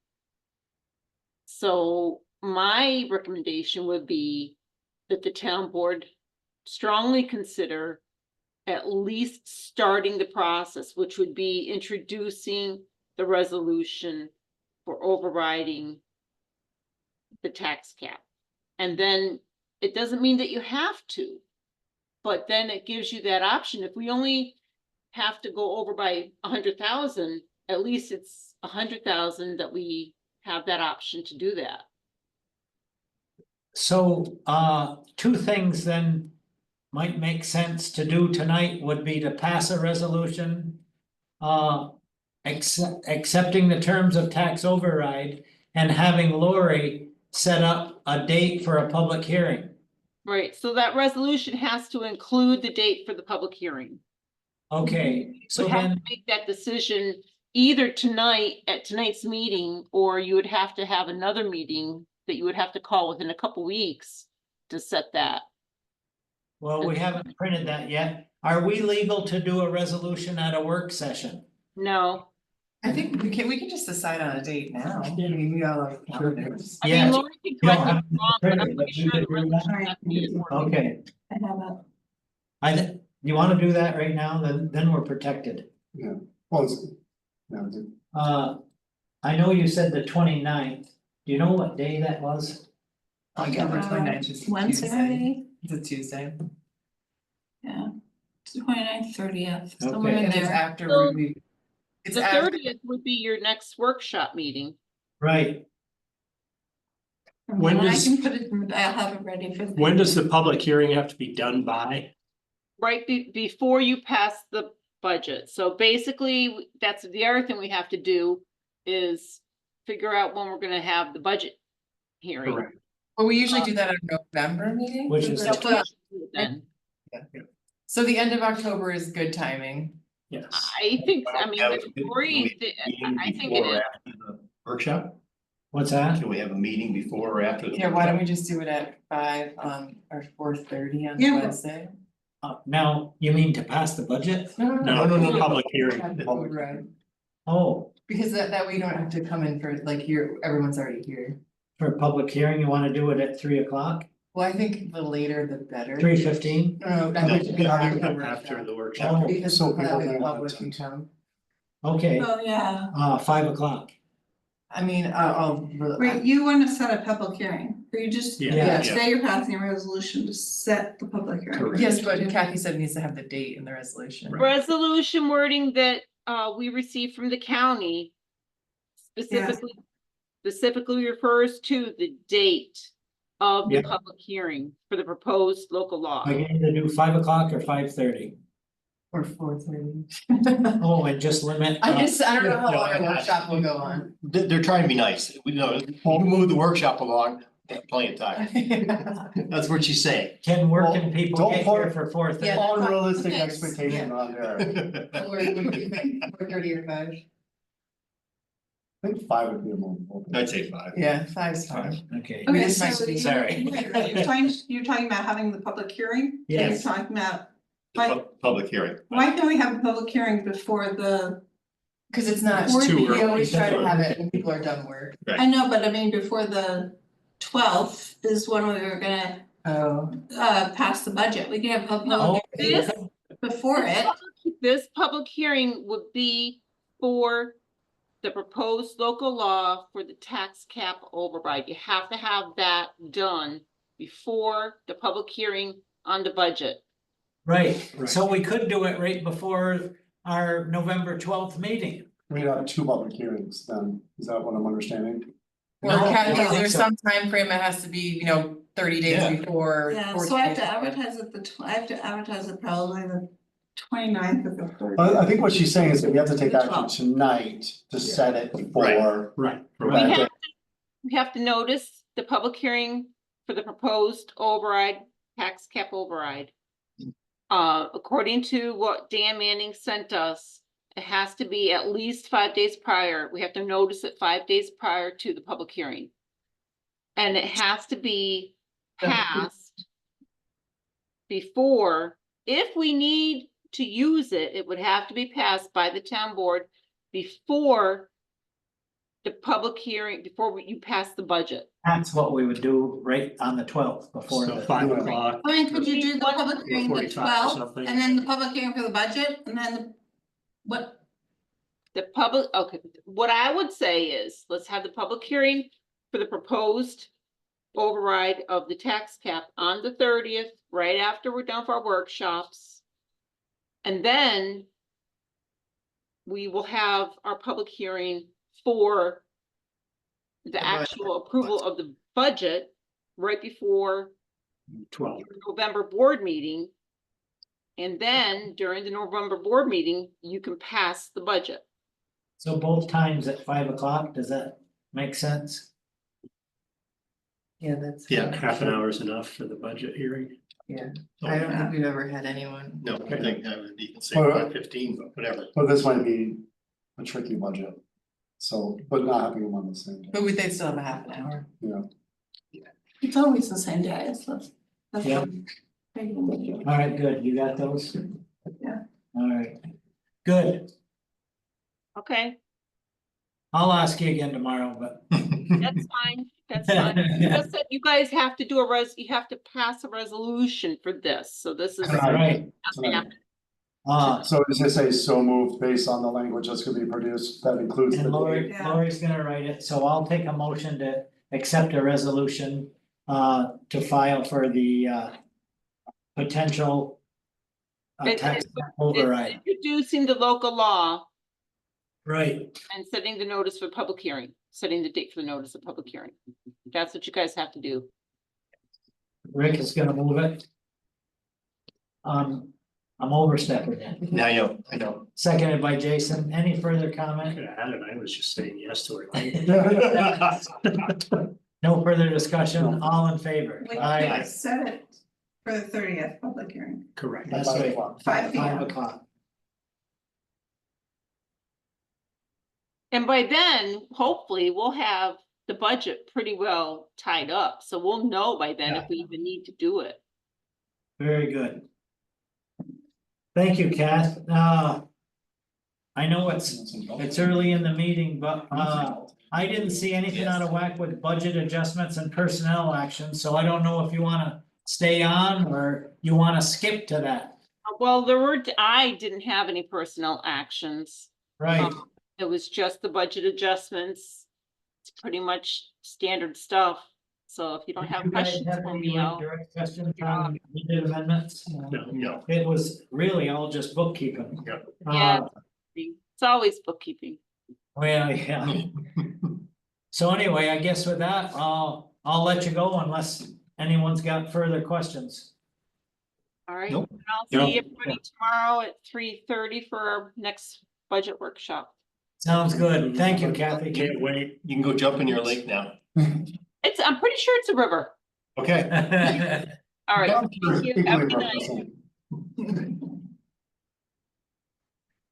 [SPEAKER 6] So my recommendation would be that the town board strongly consider at least starting the process, which would be introducing the resolution for overriding the tax cap. And then it doesn't mean that you have to, but then it gives you that option. If we only have to go over by 100,000, at least it's 100,000 that we have that option to do that.
[SPEAKER 4] So, two things then might make sense to do tonight would be to pass a resolution. Accepting the terms of tax override and having Lori set up a date for a public hearing.
[SPEAKER 6] Right, so that resolution has to include the date for the public hearing.
[SPEAKER 4] Okay, so
[SPEAKER 6] We have to
[SPEAKER 4] then,
[SPEAKER 6] make that decision either tonight at tonight's meeting, or you would have to have another meeting that you would have to call within a couple weeks to set that.
[SPEAKER 4] well, we haven't printed that yet. Are we legal to do a resolution at a work session?
[SPEAKER 6] No,
[SPEAKER 5] I think we can just decide on a date now. I mean, we all have calendars.
[SPEAKER 6] I
[SPEAKER 4] Yeah,
[SPEAKER 6] mean, Lori can
[SPEAKER 4] you don't
[SPEAKER 6] correct me
[SPEAKER 4] have
[SPEAKER 6] if I'm wrong, but I'm
[SPEAKER 4] printed,
[SPEAKER 6] pretty
[SPEAKER 4] but you
[SPEAKER 6] sure the
[SPEAKER 4] could do that.
[SPEAKER 6] resolution has to be in working.
[SPEAKER 4] Okay,
[SPEAKER 3] I have a,
[SPEAKER 4] you wanna do that right now, then we're protected. I know you said the 29th. Do you know what day that was?
[SPEAKER 5] October 29th is a Tuesday.
[SPEAKER 3] Wednesday,
[SPEAKER 5] It's a Tuesday.
[SPEAKER 3] yeah, 29th, 30th, somewhere
[SPEAKER 4] Okay.
[SPEAKER 3] in
[SPEAKER 5] And it's
[SPEAKER 3] there.
[SPEAKER 5] after
[SPEAKER 6] So,
[SPEAKER 5] we. It's
[SPEAKER 6] The
[SPEAKER 5] after,
[SPEAKER 6] 30th would be your next workshop meeting.
[SPEAKER 4] Right,
[SPEAKER 3] And
[SPEAKER 7] When
[SPEAKER 3] then I
[SPEAKER 7] does-
[SPEAKER 3] can put it, I'll have it ready for.
[SPEAKER 7] When does the public hearing have to be done by?
[SPEAKER 6] Right before you pass the budget. So basically, that's the other thing we have to do is figure out when we're gonna have the budget hearing.
[SPEAKER 7] Correct.
[SPEAKER 5] well, we usually do that at our November meeting.
[SPEAKER 4] which is,
[SPEAKER 6] That's what we should do then.
[SPEAKER 5] So the end of October is good timing.
[SPEAKER 7] Yes.
[SPEAKER 6] I think, I mean,
[SPEAKER 1] Have
[SPEAKER 6] with
[SPEAKER 1] a
[SPEAKER 6] Lori,
[SPEAKER 1] meeting
[SPEAKER 6] I think
[SPEAKER 1] before
[SPEAKER 6] it
[SPEAKER 1] or
[SPEAKER 6] is.
[SPEAKER 1] after the Workshop,
[SPEAKER 4] what's that?
[SPEAKER 1] can we have a meeting before or after? the
[SPEAKER 5] Yeah, why don't we
[SPEAKER 1] workshop?
[SPEAKER 5] just do it at 5 or 4:30 on
[SPEAKER 3] Yeah.
[SPEAKER 5] Wednesday?
[SPEAKER 4] Now, you mean to pass the budget?
[SPEAKER 7] No, public hearing.
[SPEAKER 5] Right,
[SPEAKER 4] Oh,
[SPEAKER 5] because that way you don't have to come in for like here, everyone's already here.
[SPEAKER 4] for a public hearing, you wanna do it at 3 o'clock,
[SPEAKER 5] Well, I think the later the better.
[SPEAKER 4] 3:15?
[SPEAKER 5] No, I
[SPEAKER 1] No,
[SPEAKER 5] think it should be after the
[SPEAKER 7] After
[SPEAKER 5] workshop,
[SPEAKER 7] the workshop.
[SPEAKER 4] Oh,
[SPEAKER 5] because
[SPEAKER 1] So
[SPEAKER 5] the
[SPEAKER 1] people can have
[SPEAKER 5] public
[SPEAKER 1] time.
[SPEAKER 5] can come.
[SPEAKER 4] okay,
[SPEAKER 3] Oh, yeah,
[SPEAKER 4] 5 o'clock.
[SPEAKER 5] I mean,
[SPEAKER 3] wait, you wanna set a public hearing, or you just,
[SPEAKER 7] Yeah.
[SPEAKER 5] Yeah.
[SPEAKER 3] today you're passing a resolution to set the public hearing.
[SPEAKER 7] Correct.
[SPEAKER 5] yes, but Kathy said it needs to have the date in the resolution.
[SPEAKER 7] Right.
[SPEAKER 6] Resolution wording that we received from the county specifically refers to the date of the
[SPEAKER 4] Yeah.
[SPEAKER 6] public hearing for the proposed local law.
[SPEAKER 4] Are you gonna do 5 o'clock or 5:30?
[SPEAKER 5] Or 4:30.
[SPEAKER 4] Oh, and just limit.
[SPEAKER 5] I don't know how
[SPEAKER 1] No,
[SPEAKER 5] long
[SPEAKER 1] I-
[SPEAKER 5] the workshop will go on.
[SPEAKER 1] They're trying to be nice, we know, you move the workshop along, they have plenty of time, that's what she's saying.
[SPEAKER 4] Can working people
[SPEAKER 8] don't
[SPEAKER 4] get
[SPEAKER 8] put-
[SPEAKER 4] here for 4:30?
[SPEAKER 5] Yeah.
[SPEAKER 8] Unrealistic
[SPEAKER 3] Okay,
[SPEAKER 8] expectation on there. I
[SPEAKER 5] Or would you think 4:30 or 5?
[SPEAKER 8] think 5 would be a more.
[SPEAKER 1] I'd say 5.
[SPEAKER 5] Yeah, 5's fine.
[SPEAKER 4] Okay,
[SPEAKER 5] We
[SPEAKER 3] Okay,
[SPEAKER 5] just might
[SPEAKER 3] so
[SPEAKER 5] be-
[SPEAKER 4] sorry.
[SPEAKER 3] you're talking about having the public hearing?
[SPEAKER 4] Yes.
[SPEAKER 3] You're talking about,
[SPEAKER 1] Public hearing.
[SPEAKER 3] why can't we have a public hearing before the,
[SPEAKER 5] Cause it's not,
[SPEAKER 3] It's
[SPEAKER 7] too
[SPEAKER 5] we
[SPEAKER 7] early.
[SPEAKER 5] always try to have it when people are done work.
[SPEAKER 3] I know, but I mean, before the 12th is when we were gonna
[SPEAKER 5] Oh.
[SPEAKER 3] pass the budget, we can have a
[SPEAKER 4] Oh,
[SPEAKER 3] public hearing before it.
[SPEAKER 6] this public hearing would be for the proposed local law for the tax cap override. You have to have that done before the public hearing on the budget.
[SPEAKER 4] Right, so we could do it right before our November 12th meeting.
[SPEAKER 8] We'd have two public hearings then, is that what I'm understanding?
[SPEAKER 5] Or
[SPEAKER 4] No, I
[SPEAKER 5] Kathy,
[SPEAKER 4] don't
[SPEAKER 5] is there
[SPEAKER 4] think so.
[SPEAKER 5] some time frame that has to be, 30 days
[SPEAKER 1] Yeah.
[SPEAKER 5] before?
[SPEAKER 3] Yeah,
[SPEAKER 5] 14
[SPEAKER 3] so I have to
[SPEAKER 5] days?
[SPEAKER 3] advertise it I have to advertise it probably the 29th of the first.
[SPEAKER 8] I think what she's saying is that we have to take
[SPEAKER 3] The
[SPEAKER 8] action
[SPEAKER 3] 12th.
[SPEAKER 8] tonight to set it for.
[SPEAKER 7] Right.
[SPEAKER 6] We
[SPEAKER 8] that
[SPEAKER 6] have
[SPEAKER 8] day.
[SPEAKER 6] to, we have to notice the public hearing for the proposed override, tax cap override. According to what Dan Manning sent us, it has to be at least 5 days prior. We have to notice it 5 days prior to the public hearing. And it has to be passed before, if we need to use it, it would have to be passed by the town board before the public hearing, before you pass the budget.
[SPEAKER 4] That's what we would do right on the 12th before
[SPEAKER 7] So
[SPEAKER 4] the.
[SPEAKER 7] 5 o'clock.
[SPEAKER 3] I mean, could you do the
[SPEAKER 6] One-
[SPEAKER 3] public hearing the
[SPEAKER 7] 45 or
[SPEAKER 3] 12th,
[SPEAKER 7] something.
[SPEAKER 3] and then the public hearing for the budget, and then what?
[SPEAKER 6] The public, okay, what I would say is, let's have the public hearing for the proposed override of the tax cap on the 30th, right after we're done for our workshops. And then we will have our public hearing for the actual approval of the budget right before
[SPEAKER 7] 12.
[SPEAKER 6] your November board meeting. And then during the November board meeting, you can pass the budget.
[SPEAKER 4] So both times at 5 o'clock, does that make sense?
[SPEAKER 5] Yeah, that's.
[SPEAKER 1] Yeah.
[SPEAKER 7] Half an hour is enough for the budget hearing.
[SPEAKER 5] Yeah, I don't think we've ever had anyone.
[SPEAKER 1] No, I think I would even say
[SPEAKER 8] Well,
[SPEAKER 1] 5:15, but whatever.
[SPEAKER 8] But this might be a tricky budget. So, but not having them on the same day,
[SPEAKER 5] But they'd still have a half an hour.
[SPEAKER 3] It's always the same day, so. That's
[SPEAKER 4] Yeah.
[SPEAKER 3] fine.
[SPEAKER 4] All right, good, you got those?
[SPEAKER 3] Yeah.
[SPEAKER 4] All right, good,
[SPEAKER 6] Okay,
[SPEAKER 4] I'll ask you again tomorrow, but.
[SPEAKER 6] that's fine, that's fine. You just said you guys have to do you have to pass a resolution for this, so this is.
[SPEAKER 4] All right,
[SPEAKER 8] tonight.
[SPEAKER 4] uh,
[SPEAKER 8] So does it say so moved based on the language that's gonna be produced, that includes the
[SPEAKER 4] and
[SPEAKER 8] date?
[SPEAKER 3] Yeah.
[SPEAKER 4] Lori's gonna write it, so I'll take a motion to accept a resolution. To file for the potential. Tax override,
[SPEAKER 6] It's introducing the local law
[SPEAKER 4] right,
[SPEAKER 6] and setting the notice for public hearing, setting the date for the notice of public hearing. That's what you guys have to do.
[SPEAKER 4] Rick is gonna move it. I'm overstepping it,
[SPEAKER 1] Now, I know.
[SPEAKER 4] seconded by Jason, any further
[SPEAKER 7] I
[SPEAKER 4] comment?
[SPEAKER 7] could have had it, I was just saying yes to it.
[SPEAKER 4] No further discussion, all in favor?
[SPEAKER 3] We
[SPEAKER 4] Aye.
[SPEAKER 3] set it for the 30th public hearing.
[SPEAKER 7] Correct.
[SPEAKER 4] That's
[SPEAKER 8] At 5
[SPEAKER 4] right.
[SPEAKER 8] o'clock.
[SPEAKER 3] 5 p.m.
[SPEAKER 4] 5 o'clock.
[SPEAKER 6] And by then, hopefully, we'll have the budget pretty well tied up, so we'll know by then if we even need to do it.
[SPEAKER 4] Very good. Thank you, Kath, I know it's early in the meeting, but I didn't see anything out of whack with budget adjustments and personnel actions, so I don't know if you wanna stay on or you wanna skip to that.
[SPEAKER 6] Well, I didn't have any personnel actions.
[SPEAKER 4] Right,
[SPEAKER 6] It was just the budget adjustments. It's pretty much standard stuff. So if you don't have
[SPEAKER 4] You guys
[SPEAKER 6] questions
[SPEAKER 4] have
[SPEAKER 6] for
[SPEAKER 4] any,
[SPEAKER 6] me,
[SPEAKER 4] like,
[SPEAKER 6] I'll.
[SPEAKER 4] direct questions on budget amendments?
[SPEAKER 1] No.
[SPEAKER 4] It was really all just bookkeeping.
[SPEAKER 1] Yep.
[SPEAKER 6] Yeah. It's always bookkeeping.
[SPEAKER 4] Well, yeah. So anyway, I guess with that, I'll let you go unless anyone's got further questions.
[SPEAKER 6] All right.
[SPEAKER 1] Nope.
[SPEAKER 6] And I'll
[SPEAKER 7] Nope.
[SPEAKER 6] see everybody tomorrow at 3:30 for our next budget workshop.
[SPEAKER 4] Sounds good. Thank you, Kathy.
[SPEAKER 7] Can't wait.
[SPEAKER 1] You can go jump in your lake now.
[SPEAKER 6] I'm pretty sure it's a river.
[SPEAKER 1] Okay.
[SPEAKER 6] All right.
[SPEAKER 8] Well,
[SPEAKER 6] Thank you.
[SPEAKER 8] equally
[SPEAKER 6] Have a good night.
[SPEAKER 8] represented.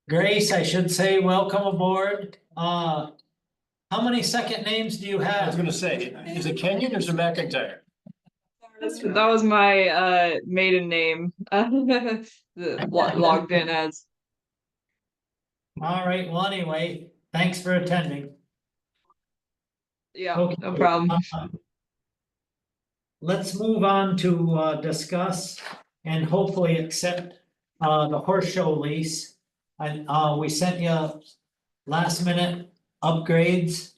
[SPEAKER 4] Grace, I should say, welcome aboard. How many second names do you
[SPEAKER 1] I was
[SPEAKER 4] have?
[SPEAKER 1] gonna say, is it Kenyon or is it McIntyre?
[SPEAKER 9] That was my maiden name. Logged in as.
[SPEAKER 4] All right, well, anyway, thanks for attending.
[SPEAKER 9] Yeah,
[SPEAKER 4] Okay.
[SPEAKER 9] no problem.
[SPEAKER 4] Let's move on to discuss and hopefully accept the horse show lease And we sent you last minute upgrades.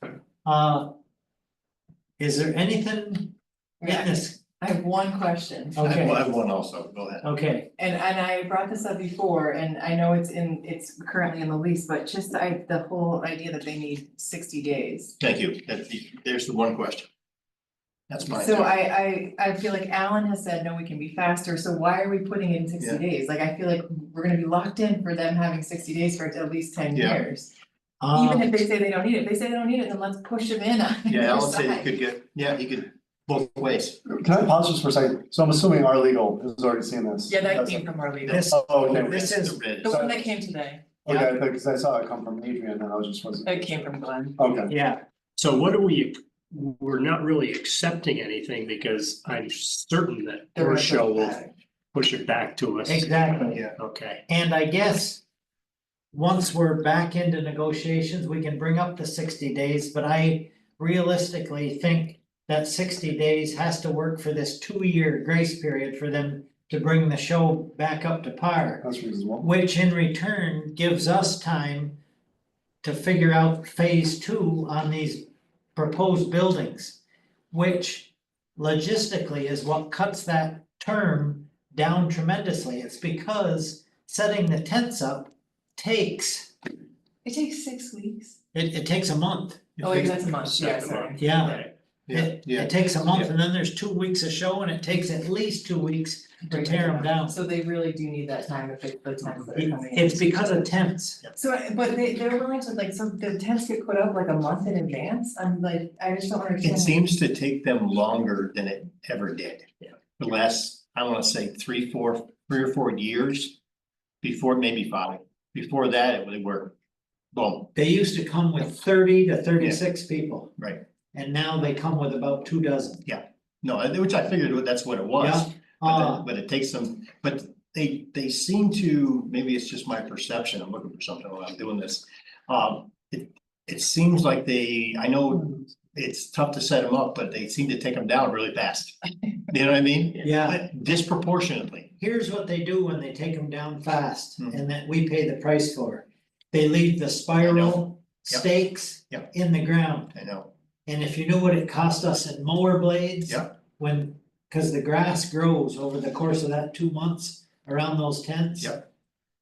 [SPEAKER 4] Is there anything in this?
[SPEAKER 5] I have one question.
[SPEAKER 4] Okay.
[SPEAKER 1] I have one also, go ahead.
[SPEAKER 4] Okay,
[SPEAKER 5] And I brought this up before, and I know it's currently in the lease, but just the whole idea that they need 60 days.
[SPEAKER 1] Thank you, there's the one question. That's mine.
[SPEAKER 5] So I feel like Alan has said, no, we can be faster, so why are we putting it in 60
[SPEAKER 1] Yeah.
[SPEAKER 5] days? Like, I feel like we're gonna be locked in for them having 60 days for at least 10
[SPEAKER 1] Yeah.
[SPEAKER 5] years. Even if
[SPEAKER 4] um,
[SPEAKER 5] they say they don't need it, if they say they don't need it, then let's push them in on
[SPEAKER 1] Yeah,
[SPEAKER 5] either
[SPEAKER 1] Alan said he
[SPEAKER 5] side.
[SPEAKER 1] could get, yeah, he could both ways.
[SPEAKER 8] Can I pause just for a second? So I'm assuming our legal has already seen this.
[SPEAKER 5] Yeah, that
[SPEAKER 8] That's-
[SPEAKER 5] came from our leader,
[SPEAKER 4] this,
[SPEAKER 8] Oh, okay,
[SPEAKER 4] this is,
[SPEAKER 5] the one that came today,
[SPEAKER 8] okay, because I saw it come from Adrian and I was just wasn't.
[SPEAKER 5] it came from Glenn.
[SPEAKER 8] Okay,
[SPEAKER 4] yeah,
[SPEAKER 7] So we're not really accepting anything because I'm certain that
[SPEAKER 5] They're gonna
[SPEAKER 7] Rochelle
[SPEAKER 5] push
[SPEAKER 7] will
[SPEAKER 5] back.
[SPEAKER 7] push it back to us.
[SPEAKER 4] exactly.
[SPEAKER 1] Yeah.
[SPEAKER 7] Okay,
[SPEAKER 4] And I guess. Once we're back into negotiations, we can bring up the 60 days, but I realistically think that 60 days has to work for this 2-year grace period for them to bring the show back up to par.
[SPEAKER 8] that's reasonable.
[SPEAKER 4] Which in return gives us time to figure out phase 2 on these proposed buildings. Which logistically is what cuts that term down tremendously. It's because setting the tents up takes,
[SPEAKER 5] It takes 6 weeks.
[SPEAKER 4] it takes a month.
[SPEAKER 5] Oh, wait, that's a month, yeah,
[SPEAKER 7] Second
[SPEAKER 5] sorry.
[SPEAKER 7] month.
[SPEAKER 4] Yeah,
[SPEAKER 7] right.
[SPEAKER 4] it takes a month and then there's 2 weeks of show and it takes at least 2 weeks to tear them down.
[SPEAKER 5] So they really do need that time if it's the times that are coming in.
[SPEAKER 4] It's because of tents.
[SPEAKER 5] So, but they're willing to like, so the tents get put up like a month in advance, I'm like, I just don't understand.
[SPEAKER 1] It seems to take them longer than it ever did.
[SPEAKER 7] Yeah.
[SPEAKER 1] The last, I wanna say 3 or 4 years, before maybe 5, before that, it would work. Boom,
[SPEAKER 4] They used to come with 30 to 36 people
[SPEAKER 1] right,
[SPEAKER 4] and now they come with about 2 dozen.
[SPEAKER 1] no, which I figured that's what it was.
[SPEAKER 4] Yeah,
[SPEAKER 1] But it takes them, but they seem to, maybe it's just my perception, I'm looking for something while I'm doing this. It seems like I know it's tough to set them up, but they seem to take them down really fast. You know what I mean?
[SPEAKER 4] yeah.
[SPEAKER 1] Disproportionately,
[SPEAKER 4] Here's what they do when they take them down fast
[SPEAKER 1] Mhm.
[SPEAKER 4] and that we pay the price for. They leave the spiral
[SPEAKER 1] Yep.
[SPEAKER 4] stakes
[SPEAKER 1] Yep.
[SPEAKER 4] in the ground.
[SPEAKER 1] I know,
[SPEAKER 4] And if you knew what it cost us in mower blades.
[SPEAKER 1] Yep.
[SPEAKER 4] When, cause the grass grows over the course of that 2 months around those tents.
[SPEAKER 1] Yep.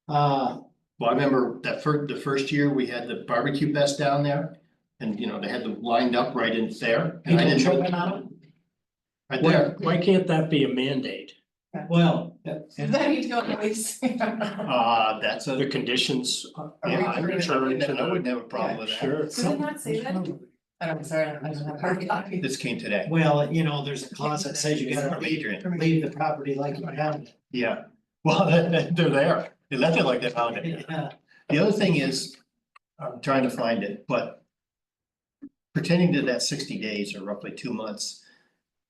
[SPEAKER 4] Uh,
[SPEAKER 1] well, I remember that the first year we had the barbecue fest down there. And you know, they had them lined up right in there. And I
[SPEAKER 4] people
[SPEAKER 1] didn't know-
[SPEAKER 4] tripping on them.
[SPEAKER 1] Right
[SPEAKER 7] Why,
[SPEAKER 1] there,
[SPEAKER 7] why can't that be a mandate?
[SPEAKER 4] Well,
[SPEAKER 5] Does that need to go on the lease?
[SPEAKER 1] that's
[SPEAKER 7] The
[SPEAKER 1] a,
[SPEAKER 7] conditions.
[SPEAKER 1] yeah, I
[SPEAKER 7] return to
[SPEAKER 1] wouldn't have a problem with that.
[SPEAKER 7] Sure.
[SPEAKER 5] Does it not say that? I don't, sorry, I don't have hard copy.
[SPEAKER 1] This came today,
[SPEAKER 4] well, you know, there's a clause that says you gotta
[SPEAKER 1] from Adrian,
[SPEAKER 4] leave the property like you found it.
[SPEAKER 1] yeah, well, they're there, they left it like they found it.
[SPEAKER 4] Yeah.
[SPEAKER 1] The other thing is, I'm trying to find it, but pertaining to that 60 days or roughly 2 months,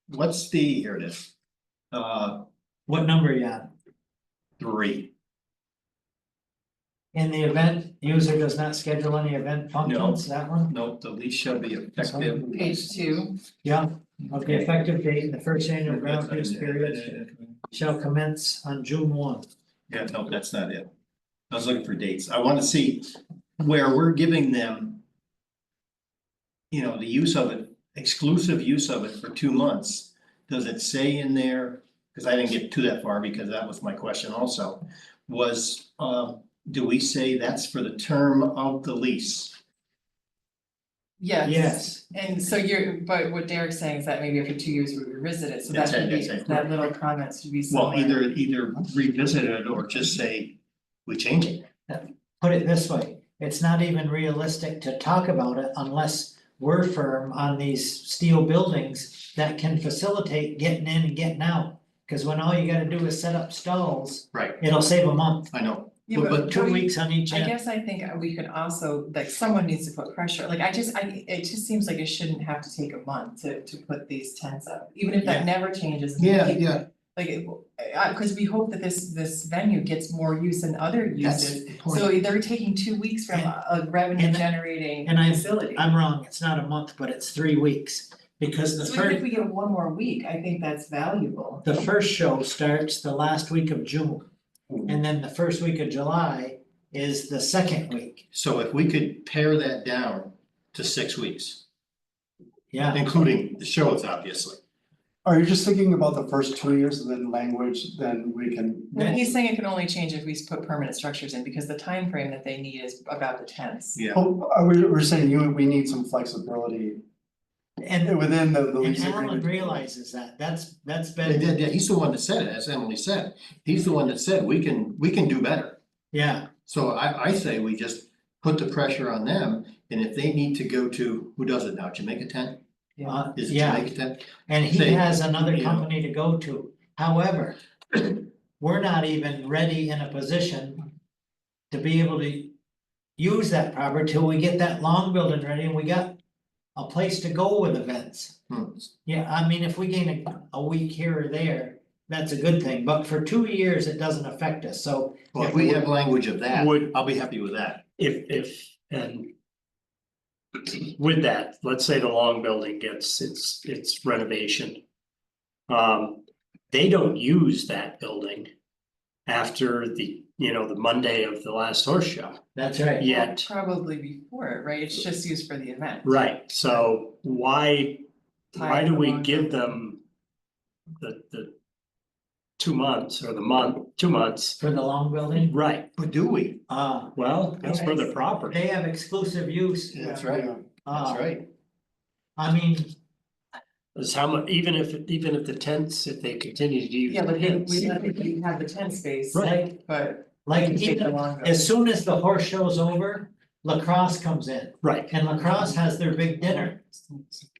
[SPEAKER 1] what's here it is.
[SPEAKER 4] What number you on?
[SPEAKER 1] 3,
[SPEAKER 4] In the event, user does not schedule any event functions, that one?
[SPEAKER 1] nope, the lease shall be effective.
[SPEAKER 5] Page 2,
[SPEAKER 4] Yeah, of the effective date, the first annual ground use period shall commence on June 1.
[SPEAKER 1] Yeah, no, that's not it. I was looking for dates. I wanna see where we're giving them. You know, the use of it, exclusive use of it for 2 months. Does it say in there, cause I didn't get to that far because that was my question also. Was, do we say that's for the term of the lease?
[SPEAKER 5] yes.
[SPEAKER 4] Yes,
[SPEAKER 5] And so but what Derek's saying is that maybe after 2 years we revisit it, so that
[SPEAKER 1] That's it,
[SPEAKER 5] should be,
[SPEAKER 1] that's it.
[SPEAKER 5] that little comment should be
[SPEAKER 1] Well,
[SPEAKER 5] somewhere.
[SPEAKER 1] either revisit it or just say, we change it.
[SPEAKER 4] put it this way, it's not even realistic to talk about it unless we're firm on these steel buildings that can facilitate getting in and getting out. Cause when all you gotta do is set up stalls,
[SPEAKER 1] Right,
[SPEAKER 4] it'll save a month,
[SPEAKER 1] I know.
[SPEAKER 5] Yeah,
[SPEAKER 4] but 2
[SPEAKER 5] we-
[SPEAKER 4] weeks on each
[SPEAKER 5] I
[SPEAKER 4] end.
[SPEAKER 5] guess I think we could also, like, someone needs to put pressure, like, it just seems like it shouldn't have to take a month to put these tents up, even if that
[SPEAKER 4] Yeah.
[SPEAKER 5] never changes.
[SPEAKER 1] Yeah.
[SPEAKER 5] Like, cause we hope that this venue gets more use than other
[SPEAKER 4] That's
[SPEAKER 5] uses,
[SPEAKER 4] the point.
[SPEAKER 5] so they're taking 2 weeks from a revenue
[SPEAKER 4] and-
[SPEAKER 5] generating
[SPEAKER 4] and
[SPEAKER 5] facility.
[SPEAKER 4] I'm wrong, it's not a month, but it's 3 weeks, because the
[SPEAKER 5] So even if
[SPEAKER 4] first,
[SPEAKER 5] we get one more week, I think that's valuable.
[SPEAKER 4] the first show starts the last week of June. And then the first week of July is the second week,
[SPEAKER 1] So if we could pare that down to 6 weeks,
[SPEAKER 4] yeah.
[SPEAKER 1] including the shows, obviously.
[SPEAKER 8] Are you just thinking about the first 2 years and then language, then we can?
[SPEAKER 5] No, he's saying it can only change if we put permanent structures in, because the time frame that they need is about the tense.
[SPEAKER 1] Yeah,
[SPEAKER 8] Oh, we're saying we need some flexibility
[SPEAKER 4] And
[SPEAKER 8] within the
[SPEAKER 4] and
[SPEAKER 8] lease
[SPEAKER 4] Alan
[SPEAKER 8] agreement.
[SPEAKER 4] realizes that, that's
[SPEAKER 1] yeah,
[SPEAKER 4] been,
[SPEAKER 1] yeah, he's the one that said it, as Emily said. He's the one that said, we can do better.
[SPEAKER 4] yeah,
[SPEAKER 1] So I say we just put the pressure on them, and if they need to go to, who does it now, Jamaica Tent? Is it
[SPEAKER 4] yeah,
[SPEAKER 1] Jamaica Tent?
[SPEAKER 4] and he
[SPEAKER 1] Say,
[SPEAKER 4] has another
[SPEAKER 1] you know.
[SPEAKER 4] company to go to. However, we're not even ready in a position to be able to use that property till we get that long building ready and we got a place to go with events.
[SPEAKER 1] Hmm.
[SPEAKER 4] Yeah, I mean, if we gain a week here or there, that's a good thing, but for 2 years, it doesn't affect us, so.
[SPEAKER 1] Well, if we have language of that,
[SPEAKER 7] Would-
[SPEAKER 1] I'll be happy with that.
[SPEAKER 7] And with that, let's say the long building gets its renovation. They don't use that building after the Monday of the last horse show
[SPEAKER 4] That's right.
[SPEAKER 7] yet.
[SPEAKER 5] Probably before it, right? It's just used for the event.
[SPEAKER 7] Right, so why
[SPEAKER 5] Tie
[SPEAKER 7] do
[SPEAKER 5] it
[SPEAKER 7] we
[SPEAKER 5] along.
[SPEAKER 7] give them the 2 months or the month, 2 months?
[SPEAKER 4] For the long building,
[SPEAKER 7] Right,
[SPEAKER 1] But do we?
[SPEAKER 7] well, that's for the property.
[SPEAKER 4] they have exclusive use,
[SPEAKER 1] That's right, that's
[SPEAKER 4] uh,
[SPEAKER 1] right.
[SPEAKER 4] I mean,
[SPEAKER 7] Is how much, even if the tents, if they continue to use.
[SPEAKER 5] Yeah, but
[SPEAKER 7] the
[SPEAKER 5] we
[SPEAKER 7] tents.
[SPEAKER 5] we have the tent space,
[SPEAKER 7] Right.
[SPEAKER 5] but.
[SPEAKER 4] like
[SPEAKER 5] we can take the
[SPEAKER 4] even
[SPEAKER 5] long
[SPEAKER 4] as soon as the horse show's over, lacrosse comes in.
[SPEAKER 7] Right,
[SPEAKER 4] And lacrosse has their big dinner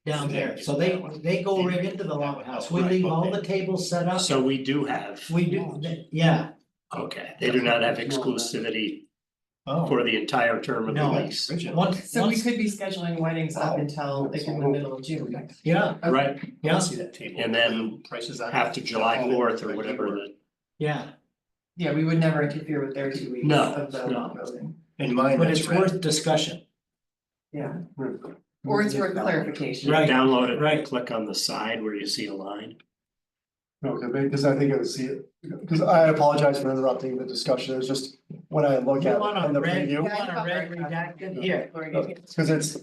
[SPEAKER 4] down there, so they go right into the longhouse, we leave all the tables set up.
[SPEAKER 7] so we do have,
[SPEAKER 4] We do, yeah,
[SPEAKER 7] okay, they do not have exclusivity
[SPEAKER 1] Oh,
[SPEAKER 7] for the entire term of the
[SPEAKER 4] No.
[SPEAKER 7] lease.
[SPEAKER 1] original.
[SPEAKER 4] once,
[SPEAKER 5] So we
[SPEAKER 4] once,
[SPEAKER 5] could be scheduling weddings up until like in the middle of June.
[SPEAKER 4] yeah,
[SPEAKER 7] Right,
[SPEAKER 4] yeah,
[SPEAKER 1] See that table.
[SPEAKER 7] And then
[SPEAKER 1] Prices on it.
[SPEAKER 7] after July 4th or whatever the,
[SPEAKER 4] yeah,
[SPEAKER 5] Yeah, we would never interfere with their 2 weeks
[SPEAKER 7] No,
[SPEAKER 5] of the
[SPEAKER 7] no.
[SPEAKER 5] long building.
[SPEAKER 1] In mine,
[SPEAKER 4] but
[SPEAKER 1] that's
[SPEAKER 4] it's
[SPEAKER 1] red.
[SPEAKER 4] worth discussion,
[SPEAKER 5] Yeah, or it's worth clarification.
[SPEAKER 4] Right.
[SPEAKER 7] download it,
[SPEAKER 4] right.
[SPEAKER 7] click on the side where you see a line.
[SPEAKER 8] Okay, because I think it was, because I apologize for interrupting the discussion, it's just when I look
[SPEAKER 4] You
[SPEAKER 8] at
[SPEAKER 4] want
[SPEAKER 8] in
[SPEAKER 4] a
[SPEAKER 8] the
[SPEAKER 4] red, you
[SPEAKER 8] preview.
[SPEAKER 4] want a red redacted here,
[SPEAKER 8] Cause it's,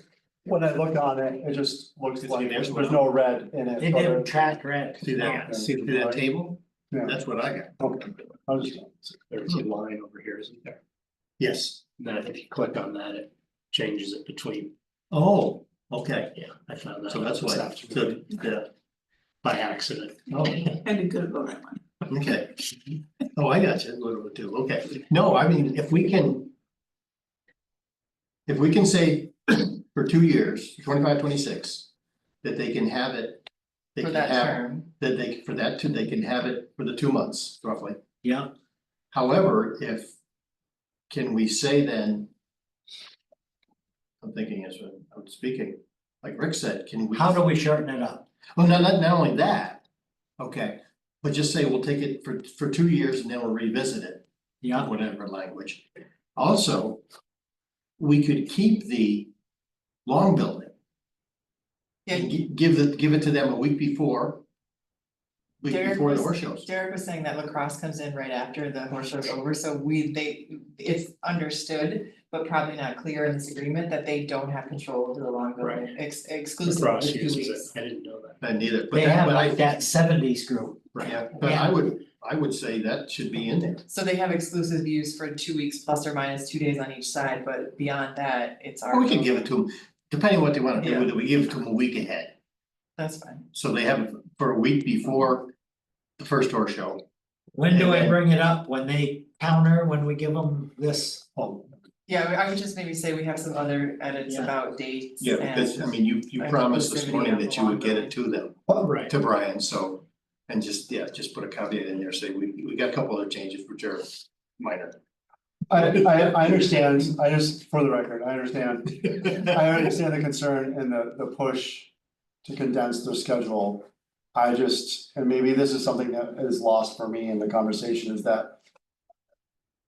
[SPEAKER 8] when I look on it, it just looks
[SPEAKER 1] See,
[SPEAKER 8] like
[SPEAKER 1] there's
[SPEAKER 8] there's
[SPEAKER 1] one.
[SPEAKER 8] no red in it.
[SPEAKER 4] it
[SPEAKER 8] but
[SPEAKER 4] didn't track red.
[SPEAKER 1] See that, see that table?
[SPEAKER 8] Yeah,
[SPEAKER 1] That's what I got.
[SPEAKER 8] okay, I was just,
[SPEAKER 7] There's a line over here, isn't there?
[SPEAKER 1] Yes.
[SPEAKER 7] Then if you click on that, it changes it between,
[SPEAKER 1] Oh, okay.
[SPEAKER 7] yeah, I found that.
[SPEAKER 1] So that's
[SPEAKER 7] this
[SPEAKER 1] why,
[SPEAKER 7] afternoon
[SPEAKER 1] so, yeah,
[SPEAKER 7] by accident.
[SPEAKER 1] oh, okay. Oh, I got you, a little bit too, okay. No, I mean, if we can. If we can say for 2 years, 25, 26, that they can have it. They
[SPEAKER 5] For
[SPEAKER 1] can
[SPEAKER 5] that
[SPEAKER 1] have,
[SPEAKER 5] term.
[SPEAKER 1] that they, for that too, they can have it for the 2 months roughly.
[SPEAKER 4] Yeah,
[SPEAKER 1] However, can we say then? I'm thinking as I'm speaking, like Rick said, can we?
[SPEAKER 4] how do we shorten it up?
[SPEAKER 1] Well, not only that, okay, but just say we'll take it for 2 years and then we'll revisit it,
[SPEAKER 4] Yeah,
[SPEAKER 1] whatever language. Also, we could keep the long building.
[SPEAKER 5] Yeah,
[SPEAKER 1] And give it to them a week before. Week
[SPEAKER 5] Derek
[SPEAKER 1] before the
[SPEAKER 5] was-
[SPEAKER 1] horse shows.
[SPEAKER 5] Derek was saying that lacrosse comes in right after the horse show's over, so it's understood, but probably not clear in this agreement that they don't have control over the long building, exclusive of
[SPEAKER 7] Lacrosse
[SPEAKER 5] the 2
[SPEAKER 7] uses
[SPEAKER 5] weeks.
[SPEAKER 7] it, I didn't know that.
[SPEAKER 1] And neither, but
[SPEAKER 4] they have
[SPEAKER 1] but I
[SPEAKER 4] like that seventies group,
[SPEAKER 1] Yeah, but I would say that should be in there.
[SPEAKER 5] So they have exclusive use for 2 weeks plus or minus 2 days on each side, but beyond that, it's our.
[SPEAKER 1] Or we can give it to them, depending on what they wanna do,
[SPEAKER 5] Yeah.
[SPEAKER 1] whether we give it to them a week ahead.
[SPEAKER 5] That's fine.
[SPEAKER 1] So they have it for a week before the first horse show.
[SPEAKER 4] when do I
[SPEAKER 1] And then-
[SPEAKER 4] bring it up, when they counter, when we give them this?
[SPEAKER 1] Oh,
[SPEAKER 5] Yeah, I would just maybe say we have some other edits
[SPEAKER 4] Yeah.
[SPEAKER 5] about dates
[SPEAKER 1] yeah,
[SPEAKER 5] and.
[SPEAKER 1] because I mean, you
[SPEAKER 5] and
[SPEAKER 1] promised this
[SPEAKER 5] exclusivity
[SPEAKER 1] morning
[SPEAKER 5] of
[SPEAKER 1] that
[SPEAKER 5] the
[SPEAKER 1] you would
[SPEAKER 5] long
[SPEAKER 1] get it to them,
[SPEAKER 7] Right.
[SPEAKER 1] to Brian, so. And just put a caveat in there, say we got a couple other changes which are minor.
[SPEAKER 8] I understand, I just, for the record, I understand the concern and the push to condense their schedule. And maybe this is something that is lost for me in the conversation, is that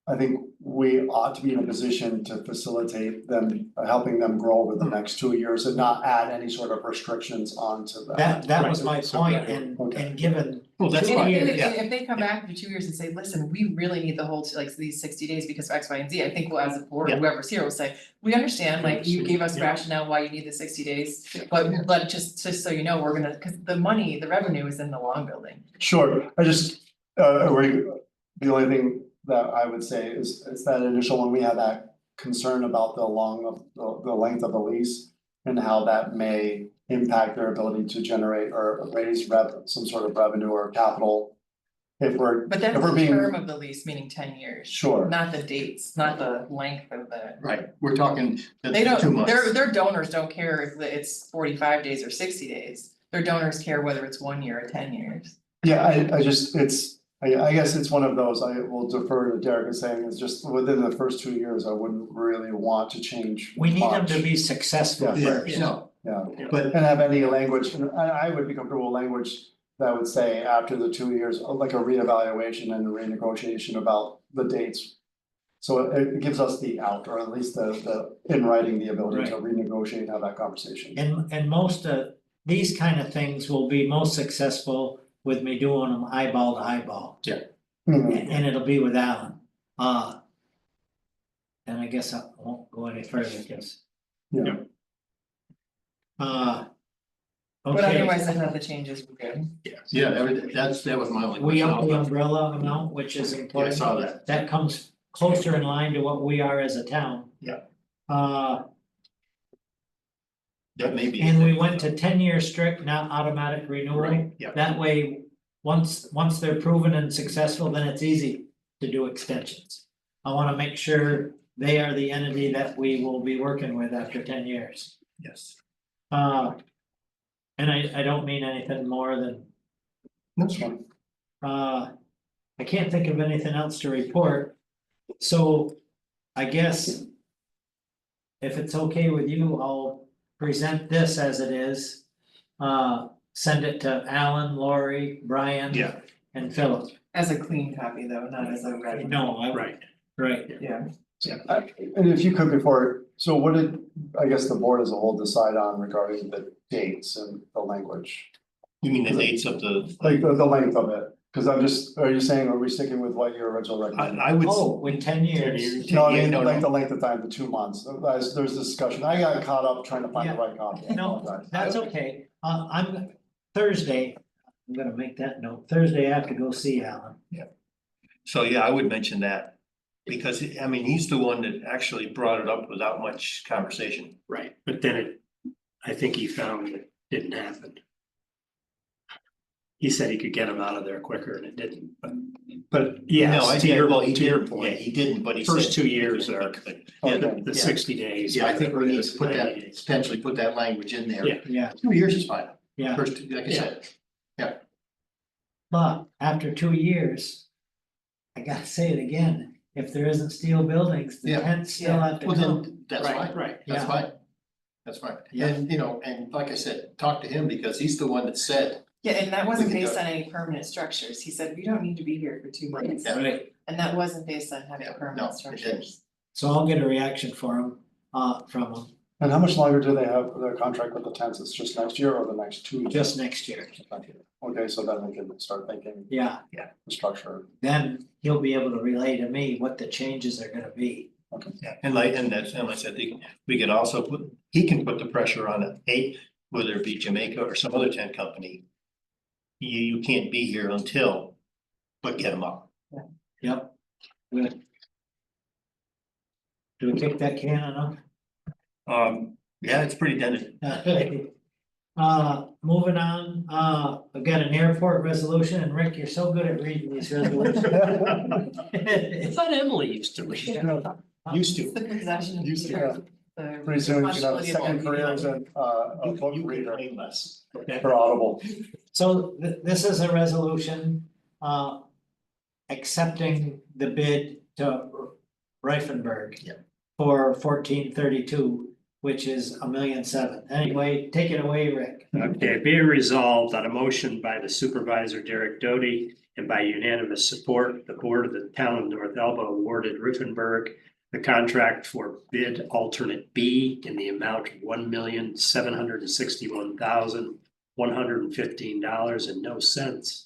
[SPEAKER 8] I think we ought to be in a position to facilitate them, helping them grow over the next 2 years and not add any sort of restrictions onto that.
[SPEAKER 4] That was
[SPEAKER 7] Right,
[SPEAKER 4] my
[SPEAKER 7] so
[SPEAKER 4] point,
[SPEAKER 7] that-
[SPEAKER 4] and
[SPEAKER 8] okay.
[SPEAKER 4] and given
[SPEAKER 1] Well, that's
[SPEAKER 5] If,
[SPEAKER 1] fine,
[SPEAKER 5] if-
[SPEAKER 1] yeah.
[SPEAKER 5] if they come back after 2 years and say, listen, we really need the whole, like, these 60 days because of X, Y, and Z, I think we'll, as a board,
[SPEAKER 1] Yeah.
[SPEAKER 5] whoever's here will say, we understand, like, you gave us
[SPEAKER 1] Yeah.
[SPEAKER 5] rationale why you need the 60 days. But just so you know, we're gonna, cause the money, the revenue is in the long building.
[SPEAKER 8] Sure, I just, the only thing that I would say is that initial one, we had that concern about the length of the lease. And how that may impact their ability to generate or raise some sort of revenue or capital. If we're,
[SPEAKER 5] But
[SPEAKER 8] if
[SPEAKER 5] that's
[SPEAKER 8] we're
[SPEAKER 5] the
[SPEAKER 8] being,
[SPEAKER 5] term of the lease, meaning 10 years.
[SPEAKER 8] sure,
[SPEAKER 5] Not the dates, not the length of the.
[SPEAKER 1] Right, we're talking the
[SPEAKER 5] They
[SPEAKER 1] 2
[SPEAKER 5] don't,
[SPEAKER 1] months.
[SPEAKER 5] their donors don't care if it's 45 days or 60 days. Their donors care whether it's 1 year or 10 years.
[SPEAKER 8] yeah, I just, I guess it's one of those, I will defer to Derek in saying, it's just within the first 2 years, I wouldn't really want to change.
[SPEAKER 4] We need them to
[SPEAKER 8] much.
[SPEAKER 4] be successful
[SPEAKER 8] Yeah.
[SPEAKER 4] first.
[SPEAKER 1] No,
[SPEAKER 8] Yeah,
[SPEAKER 1] but
[SPEAKER 8] and have any language, and I would be comfortable with language that would say after the 2 years, like a reevaluation and a renegotiation about the dates. So it gives us the out, or at least the in writing, the ability to renegotiate and have that conversation.
[SPEAKER 4] And most of these kind of things will be most successful with me doing them eyeball to eyeball.
[SPEAKER 8] Mhm.
[SPEAKER 4] And it'll be with Alan. And I guess I won't go any further, because.
[SPEAKER 8] Yeah.
[SPEAKER 4] Uh.
[SPEAKER 5] But
[SPEAKER 4] Okay,
[SPEAKER 5] otherwise, I thought the changes were good.
[SPEAKER 1] yeah, everything, that was my only
[SPEAKER 4] we
[SPEAKER 1] question.
[SPEAKER 4] up the umbrella amount, which is
[SPEAKER 1] Yeah, I
[SPEAKER 4] important.
[SPEAKER 1] saw that.
[SPEAKER 4] That comes closer in line to what we are as a town.
[SPEAKER 1] Yeah. That may be.
[SPEAKER 4] And we went to 10-year strict, not automatic renewal.
[SPEAKER 1] Right, yeah.
[SPEAKER 4] That way, once they're proven and successful, then it's easy to do extensions. I wanna make sure they are the entity that we will be working with after 10 years.
[SPEAKER 1] Yes.
[SPEAKER 4] And I don't mean anything more than,
[SPEAKER 1] That's fine.
[SPEAKER 4] I can't think of anything else to report. So I guess if it's okay with you, I'll present this as it is. Send it to Alan, Lori, Brian.
[SPEAKER 1] Yeah.
[SPEAKER 4] And Philip.
[SPEAKER 5] As a clean copy though, not as a red.
[SPEAKER 4] No,
[SPEAKER 1] Right.
[SPEAKER 4] right.
[SPEAKER 5] Yeah.
[SPEAKER 8] And if you could before, so what did, I guess the board as a whole decide on regarding the dates and the language?
[SPEAKER 1] You mean the dates of the,
[SPEAKER 8] Like the length of it, cause I'm just, are you saying, are we sticking with what your original recommendation?
[SPEAKER 1] I would.
[SPEAKER 4] Oh, with 10 years.
[SPEAKER 8] No, I mean,
[SPEAKER 1] no,
[SPEAKER 8] like
[SPEAKER 1] no.
[SPEAKER 8] the length of time, the 2 months, there's discussion, I got caught up trying to find the right copy. I
[SPEAKER 4] No,
[SPEAKER 8] apologize.
[SPEAKER 4] that's okay. I'm Thursday, I'm gonna make that note. Thursday, I have to go see Alan.
[SPEAKER 1] So, yeah, I would mention that. Because, I mean, he's the one that actually brought it up without much conversation.
[SPEAKER 7] Right, but then I think he found it didn't happen. He said he could get him out of there quicker and it didn't, but
[SPEAKER 1] No, I
[SPEAKER 7] yes, to
[SPEAKER 1] did,
[SPEAKER 7] your,
[SPEAKER 1] well, he
[SPEAKER 7] to your
[SPEAKER 1] did, yeah,
[SPEAKER 7] point,
[SPEAKER 1] he didn't, but he said.
[SPEAKER 7] first 2 years are
[SPEAKER 1] Yeah,
[SPEAKER 8] Okay.
[SPEAKER 7] the
[SPEAKER 1] yeah.
[SPEAKER 7] 60 days.
[SPEAKER 1] Yeah, I think we need to put
[SPEAKER 7] 90
[SPEAKER 1] that,
[SPEAKER 7] days.
[SPEAKER 1] potentially put that language in there.
[SPEAKER 7] Yeah.
[SPEAKER 4] Yeah,
[SPEAKER 1] 2 years is fine,
[SPEAKER 4] yeah.
[SPEAKER 1] first, like I said,
[SPEAKER 4] But after 2 years, I gotta say it again, if there isn't steel buildings, the
[SPEAKER 1] Yeah.
[SPEAKER 4] tents still have to
[SPEAKER 1] well,
[SPEAKER 4] come.
[SPEAKER 1] then, that's
[SPEAKER 7] Right,
[SPEAKER 1] fine,
[SPEAKER 7] right.
[SPEAKER 1] that's
[SPEAKER 4] Yeah.
[SPEAKER 1] fine. That's fine,
[SPEAKER 4] Yeah.
[SPEAKER 1] and, and like I said, talk to him because he's the one that said,
[SPEAKER 5] Yeah, and that wasn't
[SPEAKER 1] can do
[SPEAKER 5] based
[SPEAKER 1] it.
[SPEAKER 5] on any permanent structures. He said, we don't need to be here for 2 months.
[SPEAKER 1] Yeah.
[SPEAKER 4] Right,
[SPEAKER 5] And that wasn't based on having
[SPEAKER 1] Yeah, no,
[SPEAKER 5] permanent
[SPEAKER 1] it didn't.
[SPEAKER 5] structures.
[SPEAKER 4] so I'll get a reaction for him, from him,
[SPEAKER 8] And how much longer do they have their contract with the tents, it's just next year or the next 2 years?
[SPEAKER 4] just next year.
[SPEAKER 8] Okay, so then we can start thinking
[SPEAKER 4] Yeah,
[SPEAKER 8] the structure.
[SPEAKER 4] then he'll be able to relay to me what the changes are gonna be.
[SPEAKER 1] yeah, and like I said, we could also he can put the pressure on it, whether it be Jamaica or some other tent company. You can't be here until, but get them up.
[SPEAKER 4] Yep. Good. Do we kick that can enough?
[SPEAKER 1] Yeah, it's pretty dented.
[SPEAKER 4] Moving on, I've got an airport resolution, and Rick, you're so good at reading these resolutions.
[SPEAKER 7] I thought Emily used to read.
[SPEAKER 1] Used
[SPEAKER 5] It's
[SPEAKER 1] to.
[SPEAKER 5] the possession of
[SPEAKER 1] Used to.
[SPEAKER 5] the
[SPEAKER 8] Pretty soon you should have a
[SPEAKER 5] responsibility of all
[SPEAKER 8] second
[SPEAKER 5] media.
[SPEAKER 8] career as a book
[SPEAKER 1] You can
[SPEAKER 8] reader
[SPEAKER 1] claim less.
[SPEAKER 8] for Audible.
[SPEAKER 4] So this is a resolution, accepting the bid to Reifenberg.
[SPEAKER 1] Yeah.
[SPEAKER 4] For 1432, which is $1,700,000. Anyway, take it away, Rick.
[SPEAKER 7] Okay, be it resolved that a motion by the supervisor Derek Doty and by unanimous support, the board of the town of North Elba awarded Riffenberg the contract for bid alternate B in the amount of $1,761,115.00.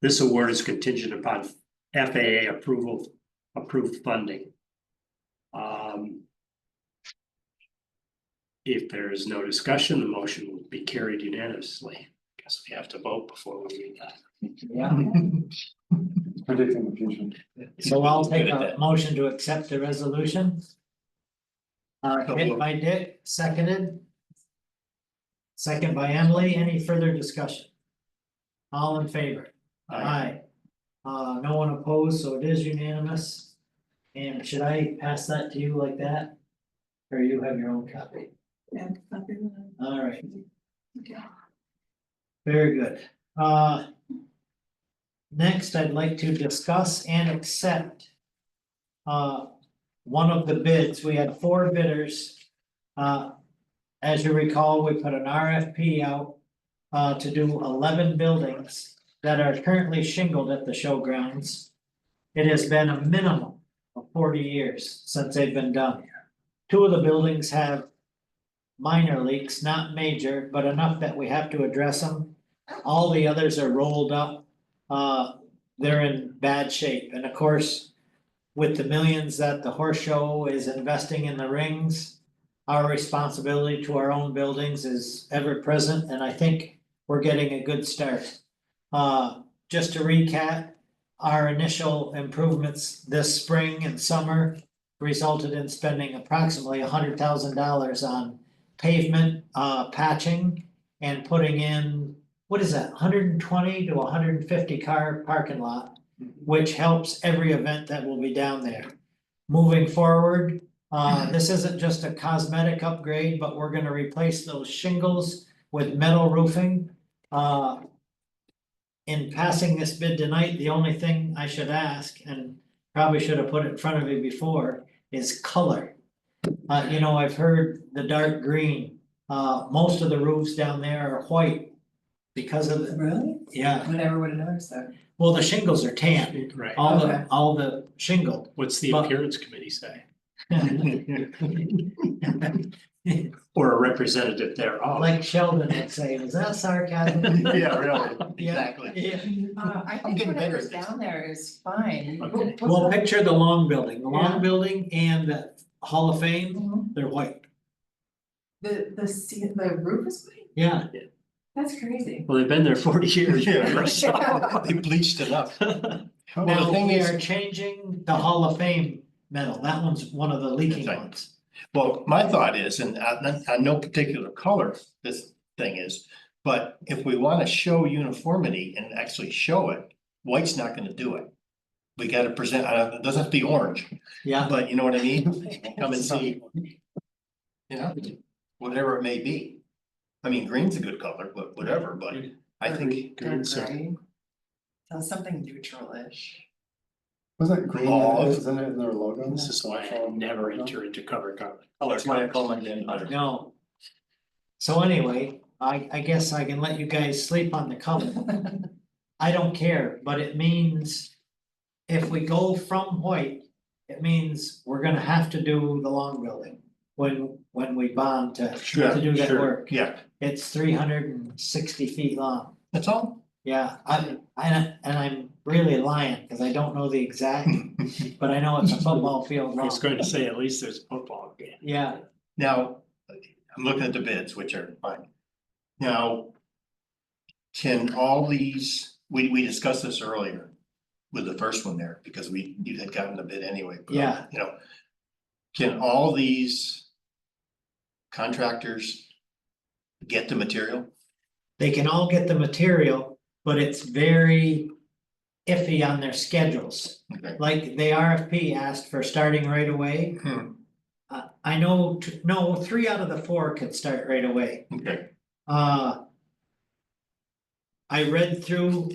[SPEAKER 7] This award is contingent upon FAA approval, approved funding. If there is no discussion, the motion will be carried unanimously. Guess we have to vote before we read that.
[SPEAKER 4] Yeah,
[SPEAKER 8] Predicting the future.
[SPEAKER 4] so I'll take
[SPEAKER 1] Good at
[SPEAKER 4] a
[SPEAKER 1] that.
[SPEAKER 4] motion to accept the resolution. Hit by Dick, seconded. Second by Emily, any further discussion? All in favor? Aye. No one opposed, so it is unanimous. And should I pass that to you like that? Or you have your own copy?
[SPEAKER 3] Yeah, copy that.
[SPEAKER 4] All right,
[SPEAKER 3] Okay.
[SPEAKER 4] very good. Next, I'd like to discuss and accept. One of the bids, we had 4 bidders. As you recall, we put an RFP out. To do 11 buildings that are currently shingled at the showgrounds. It has been a minimum of 40 years since they've been done. 2 of the buildings have minor leaks, not major, but enough that we have to address them. All the others are rolled up. They're in bad shape. And of course, with the millions that the horse show is investing in the rings, our responsibility to our own buildings is ever present, and I think we're getting a good start. Just to recap, our initial improvements this spring and summer resulted in spending approximately $100,000 on pavement, patching and putting in, what is that, 120 to 150 car parking lot, which helps every event that will be down there. Moving forward, this isn't just a cosmetic upgrade, but we're gonna replace those shingles with metal roofing. In passing this bid tonight, the only thing I should ask, and probably should have put it in front of you before, is color. You know, I've heard the dark green, most of the roofs down there are white. Because of the,
[SPEAKER 5] Really?
[SPEAKER 4] yeah,
[SPEAKER 5] I never would have noticed that.
[SPEAKER 4] well, the shingles are tan,
[SPEAKER 7] Right.
[SPEAKER 5] Okay.
[SPEAKER 4] all the shingled.
[SPEAKER 7] What's the
[SPEAKER 4] But-
[SPEAKER 7] appearance committee say? Or a representative thereof?
[SPEAKER 4] Like Sheldon would say, was that sarcasm?
[SPEAKER 1] Yeah, really,
[SPEAKER 4] Yeah,
[SPEAKER 1] exactly.
[SPEAKER 4] yeah.
[SPEAKER 5] I
[SPEAKER 1] I'm
[SPEAKER 5] think
[SPEAKER 1] getting better
[SPEAKER 5] whatever's
[SPEAKER 1] at this.
[SPEAKER 5] down there is fine.
[SPEAKER 7] Okay.
[SPEAKER 4] Well, picture the long building, the long
[SPEAKER 5] Yeah.
[SPEAKER 4] building and the Hall of Fame,
[SPEAKER 5] Mhm.
[SPEAKER 4] they're white,
[SPEAKER 5] The roof is white?
[SPEAKER 4] yeah.
[SPEAKER 5] That's crazy.
[SPEAKER 7] Well, they've been there 40 years.
[SPEAKER 1] Yeah. They bleached it up. Well, the
[SPEAKER 4] Now,
[SPEAKER 1] thing
[SPEAKER 4] we
[SPEAKER 1] is,
[SPEAKER 4] are changing the Hall of Fame metal, that one's one of the leaking
[SPEAKER 1] That's right.
[SPEAKER 4] ones.
[SPEAKER 1] well, my thought is, and on no particular color this thing is, but if we wanna show uniformity and actually show it, white's not gonna do it. We gotta present, it doesn't have to be orange,
[SPEAKER 4] Yeah,
[SPEAKER 1] but you know what I mean? Come and see. You know, whatever it may be. I mean, green's a good color, but whatever, but I think.
[SPEAKER 5] Dark gray. So something neutral-ish.
[SPEAKER 8] Wasn't it green,
[SPEAKER 1] Mauve.
[SPEAKER 8] isn't it in their logo?
[SPEAKER 7] This is why I never enter into color.
[SPEAKER 1] That's why I call my name butter.
[SPEAKER 4] no. So anyway, I guess I can let you guys sleep on the color. I don't care, but it means if we go from white, it means we're gonna have to do the long building when we bond to do that
[SPEAKER 1] Sure,
[SPEAKER 4] work.
[SPEAKER 1] yeah,
[SPEAKER 4] It's 360 feet long.
[SPEAKER 1] that's all.
[SPEAKER 4] Yeah, and I'm really lying, cause I don't know the exact, but I know it's a football field
[SPEAKER 7] I
[SPEAKER 4] long.
[SPEAKER 7] was going to say, at least there's a football game.
[SPEAKER 4] Yeah,
[SPEAKER 1] Now, I'm looking at the bids, which are fine. Now. Can all these, we discussed this earlier with the first one there, because you had gotten the bid anyway. but,
[SPEAKER 4] Yeah.
[SPEAKER 1] You know. Can all these. Contractors. Get the material?
[SPEAKER 4] they can all get the material, but it's very iffy on their schedules.
[SPEAKER 1] Okay.
[SPEAKER 4] Like the RFP asked for starting right away. I know, no, 3 out of the 4 could start right away.
[SPEAKER 1] Okay,
[SPEAKER 4] I read through,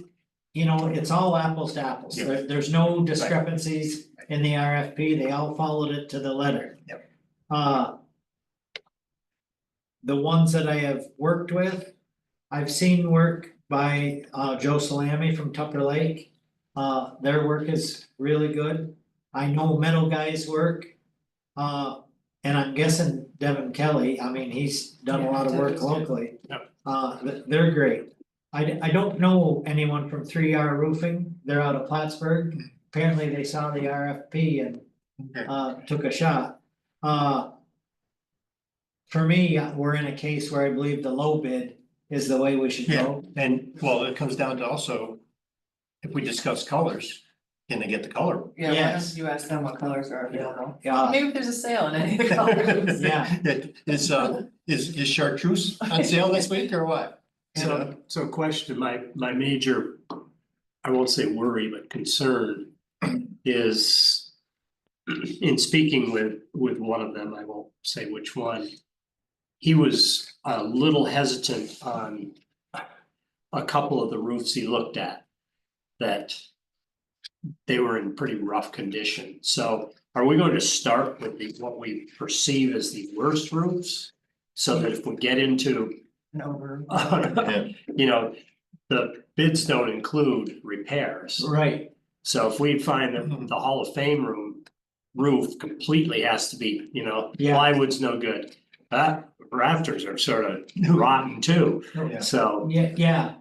[SPEAKER 4] you know, it's all apples to apples.
[SPEAKER 1] Yeah.
[SPEAKER 4] There's no discrepancies in the RFP. They all followed it to the letter.
[SPEAKER 1] Yep.
[SPEAKER 4] The ones that I have worked with, I've seen work by Joe Salami from Tupper Lake. Their work is really good. I know Metal Guy's work. And I'm guessing Devin Kelly, I mean, he's done a lot of work locally.
[SPEAKER 7] Yep.
[SPEAKER 4] They're great. I don't know anyone from 3R Roofing, they're out of Plattsburgh, apparently they saw the RFP and
[SPEAKER 1] Okay.
[SPEAKER 4] took a shot. For me, we're in a case where I believe the low bid is the way we should
[SPEAKER 1] Yeah,
[SPEAKER 4] go.
[SPEAKER 1] and well, it comes down to also, if we discuss colors, can they get the color?
[SPEAKER 5] Yeah, why
[SPEAKER 4] Yes.
[SPEAKER 5] don't you ask them what colors are available?
[SPEAKER 4] Yeah,
[SPEAKER 5] Maybe if there's a sale in any of the colors.
[SPEAKER 4] Yeah.
[SPEAKER 1] Is chartreuse on sale this week or what? You know?
[SPEAKER 7] So question, my major, I won't say worry, but concern is in speaking with one of them, I won't say which one. He was a little hesitant on a couple of the roofs he looked at, that they were in pretty rough condition. So are we going to start with what we perceive as the worst roofs? So that if we get into
[SPEAKER 5] And over.
[SPEAKER 7] you know, the bids don't include repairs.
[SPEAKER 4] right,
[SPEAKER 7] So if we find that the Hall of Fame roof completely has to be,
[SPEAKER 4] Yeah.
[SPEAKER 7] plywood's no good. Rafters are sort of rotten too,
[SPEAKER 1] Yeah.
[SPEAKER 7] so.
[SPEAKER 4] yeah.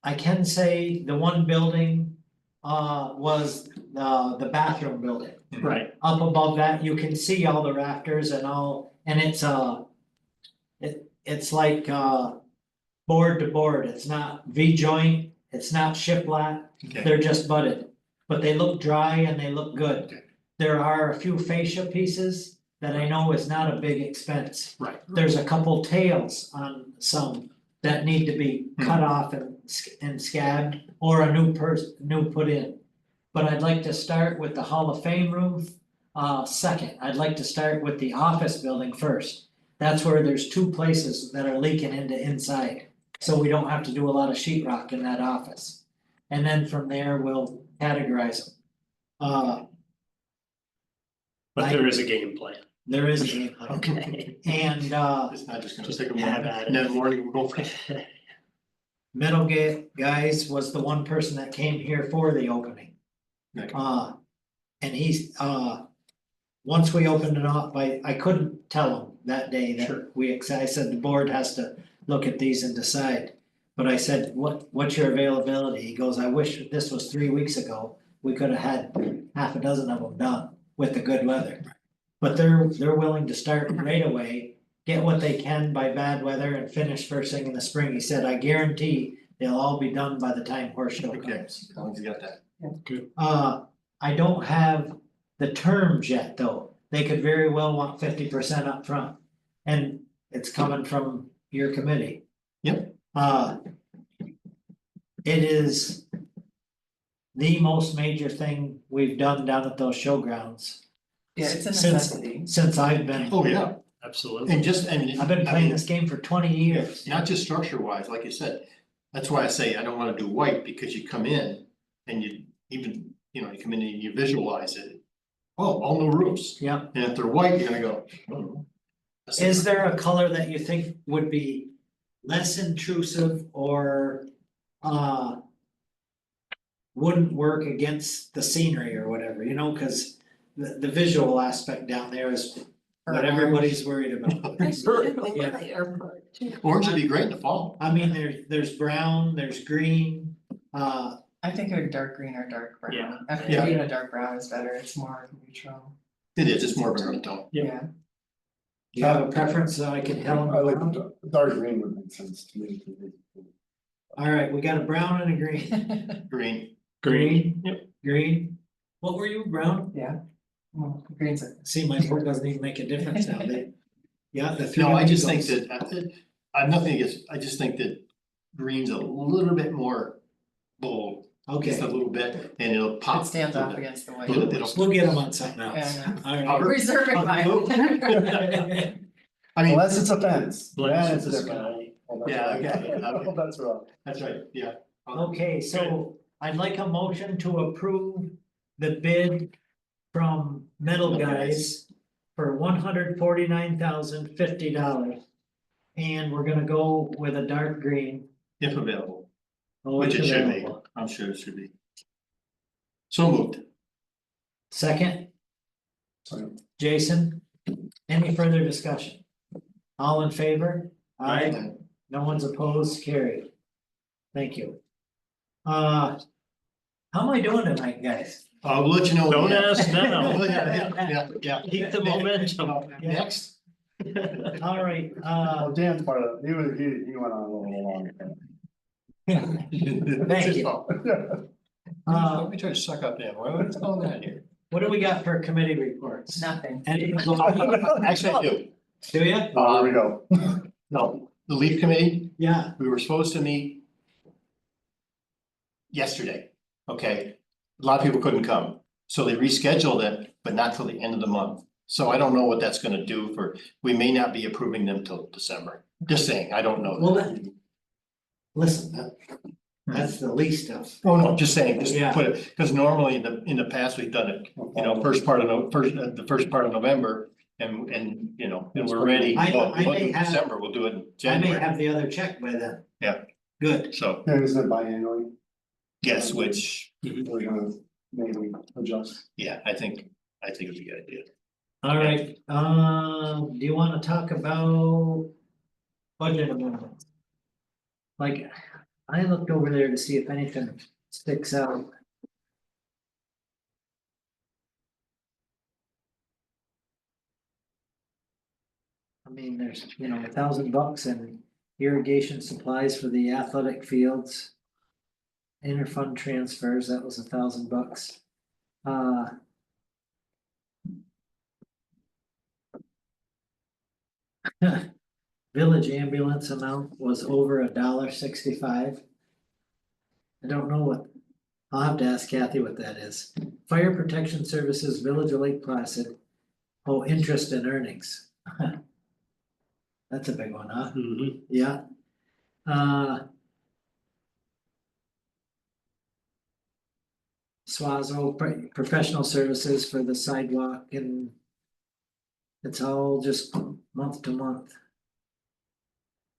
[SPEAKER 4] I can say the one building, was the bathroom building.
[SPEAKER 7] Right,
[SPEAKER 4] Up above that, you can see all the rafters and it's it's like board to board, it's not V-joint, it's not shiplap,
[SPEAKER 1] Okay.
[SPEAKER 4] they're just butted. But they look dry and they look good. There are a few fascia pieces that I know is not a big expense.
[SPEAKER 7] right.
[SPEAKER 4] There's a couple tails on some that need to be cut off and scabbed, or a new put in. But I'd like to start with the Hall of Fame roof, second, I'd like to start with the office building first. That's where there's two places that are leaking into inside, so we don't have to do a lot of sheetrock in that office. And then from there, we'll categorize them.
[SPEAKER 7] But there is a game plan.
[SPEAKER 4] There is a game plan.
[SPEAKER 7] Okay.
[SPEAKER 4] And
[SPEAKER 1] It's not just gonna
[SPEAKER 7] Just
[SPEAKER 1] take a
[SPEAKER 7] have
[SPEAKER 1] moment,
[SPEAKER 7] at it.
[SPEAKER 1] and then morning we'll go for it.
[SPEAKER 4] Metal Gate Guys was the one person that came here for the opening.
[SPEAKER 1] Okay.
[SPEAKER 4] And he's, once we opened it up, I couldn't tell him that day
[SPEAKER 7] Sure.
[SPEAKER 4] that I said the board has to look at these and decide. But I said, what's your availability? He goes, I wish this was 3 weeks ago, we could have had half a dozen of them done with the good weather. But they're willing to start right away, get what they can by bad weather and finish first thing in the spring. He said, I guarantee they'll all be done by the time horse show
[SPEAKER 1] Okay,
[SPEAKER 4] comes.
[SPEAKER 1] as long as you got that.
[SPEAKER 4] I don't have the terms yet, though. They could very well want 50% up front, and it's coming from your committee.
[SPEAKER 1] Yep.
[SPEAKER 4] It is the most major thing we've done down at those showgrounds
[SPEAKER 5] Yeah, it's a
[SPEAKER 4] Since-
[SPEAKER 5] necessity.
[SPEAKER 4] since I've been,
[SPEAKER 1] Oh, yeah,
[SPEAKER 7] Absolutely.
[SPEAKER 1] and just, and.
[SPEAKER 4] I've been
[SPEAKER 1] I
[SPEAKER 4] playing
[SPEAKER 1] mean,
[SPEAKER 4] this game for 20 years.
[SPEAKER 1] Not just structure wise, like you said, that's why I say I don't wanna do white, because you come in and you even, you come in and you visualize it. Oh, all new roofs,
[SPEAKER 4] Yeah.
[SPEAKER 1] and if they're white, you're gonna go, oh.
[SPEAKER 4] Is there a color that you think would be less intrusive or wouldn't work against the scenery or whatever, cause the visual aspect down there is what everybody's worried about. Yeah.
[SPEAKER 1] Orange would be great in the fall.
[SPEAKER 4] I mean, there's brown, there's green,
[SPEAKER 5] I think a dark green or dark brown.
[SPEAKER 7] Yeah.
[SPEAKER 5] I think
[SPEAKER 1] Yeah.
[SPEAKER 5] even a dark brown is better, it's more neutral,
[SPEAKER 1] It is, it's more of an earth tone.
[SPEAKER 5] yeah.
[SPEAKER 4] do you have a preference that I can tell them?
[SPEAKER 8] I like the dark green would make sense to me.
[SPEAKER 4] Alright, we got a brown and a green.
[SPEAKER 1] Green,
[SPEAKER 7] Green, yep.
[SPEAKER 4] Green, what were you, brown?
[SPEAKER 5] Yeah. Well, green's a.
[SPEAKER 4] See, my vote doesn't even make a difference now, yeah, the three.
[SPEAKER 1] no, I
[SPEAKER 4] of
[SPEAKER 1] just
[SPEAKER 4] these
[SPEAKER 1] think
[SPEAKER 4] goes.
[SPEAKER 1] that, I'm nothing against, I just think that green's a little bit more bold, just a
[SPEAKER 4] Okay,
[SPEAKER 1] little bit, and it'll pop.
[SPEAKER 5] It stands off
[SPEAKER 1] It'll-
[SPEAKER 5] against the white.
[SPEAKER 1] it'll-
[SPEAKER 4] we'll get them on something else.
[SPEAKER 5] Yeah,
[SPEAKER 4] Alright.
[SPEAKER 5] Reserving mine.
[SPEAKER 1] I mean,
[SPEAKER 8] Unless it's a fence.
[SPEAKER 7] Unless
[SPEAKER 8] Then
[SPEAKER 7] it's
[SPEAKER 8] it's
[SPEAKER 7] a
[SPEAKER 8] different. Oh, that's
[SPEAKER 1] Yeah,
[SPEAKER 8] right.
[SPEAKER 1] okay.
[SPEAKER 8] Oh, that's wrong.
[SPEAKER 1] that's right, yeah.
[SPEAKER 4] Okay, so I'd like a motion to approve the bid from Metal Guys for $149,050. And we're gonna go with a dark green.
[SPEAKER 1] If available,
[SPEAKER 4] Oh,
[SPEAKER 1] which it
[SPEAKER 4] it's
[SPEAKER 1] should be,
[SPEAKER 4] available.
[SPEAKER 1] I'm sure it should be. So moved.
[SPEAKER 4] Second,
[SPEAKER 8] So,
[SPEAKER 4] Jason, any further discussion? All in favor?
[SPEAKER 1] Aye.
[SPEAKER 4] no one's opposed, carried. Thank you. How am I doing tonight, guys?
[SPEAKER 1] We'll let you know.
[SPEAKER 7] Don't ask now.
[SPEAKER 1] Yeah.
[SPEAKER 7] Keep the momentum.
[SPEAKER 1] Next.
[SPEAKER 4] All right,
[SPEAKER 8] Oh, Dan's part of it, he went on a little long.
[SPEAKER 4] Thank you.
[SPEAKER 1] Let me try to suck up Dan, what's going on here?
[SPEAKER 4] What do we got for committee reports?
[SPEAKER 5] Nothing.
[SPEAKER 4] Anything going on?
[SPEAKER 1] Actually, I do.
[SPEAKER 4] Do you?
[SPEAKER 8] There we go.
[SPEAKER 1] No, the leaf committee,
[SPEAKER 4] Yeah,
[SPEAKER 1] we were supposed to meet yesterday, okay? A lot of people couldn't come, so they rescheduled it, but not till the end of the month. So I don't know what that's gonna do for, we may not be approving them till December. Just saying, I don't know.
[SPEAKER 4] well, listen, that's the least of.
[SPEAKER 1] Oh, no, just saying, just
[SPEAKER 4] Yeah.
[SPEAKER 1] put it, because normally in the past, we've done it, you know, the first part of November. And, you know, and we're ready,
[SPEAKER 4] I
[SPEAKER 1] well,
[SPEAKER 4] may have-
[SPEAKER 1] December, we'll do it in
[SPEAKER 4] I may
[SPEAKER 1] January,
[SPEAKER 4] have the other check by then.
[SPEAKER 1] Yeah.
[SPEAKER 4] Good.
[SPEAKER 1] so,
[SPEAKER 8] Yeah, isn't it biannually?
[SPEAKER 1] yes, which,
[SPEAKER 8] We're gonna maybe adjust.
[SPEAKER 1] yeah, I think it'd be a good idea.
[SPEAKER 4] All right, do you wanna talk about budget amendments? Like, I looked over there to see if anything sticks out. I mean, there's, $1,000 in irrigation supplies for the athletic fields. Interfund transfers, that was $1,000. Village ambulance amount was over $1.65. I don't know what, I'll have to ask Kathy what that is. Fire Protection Services, Village of Lake Placid. Oh, interest and earnings. That's a big one, huh?
[SPEAKER 7] Mhm.
[SPEAKER 4] Yeah. Swazo professional services for the sidewalk and. It's all just month to month.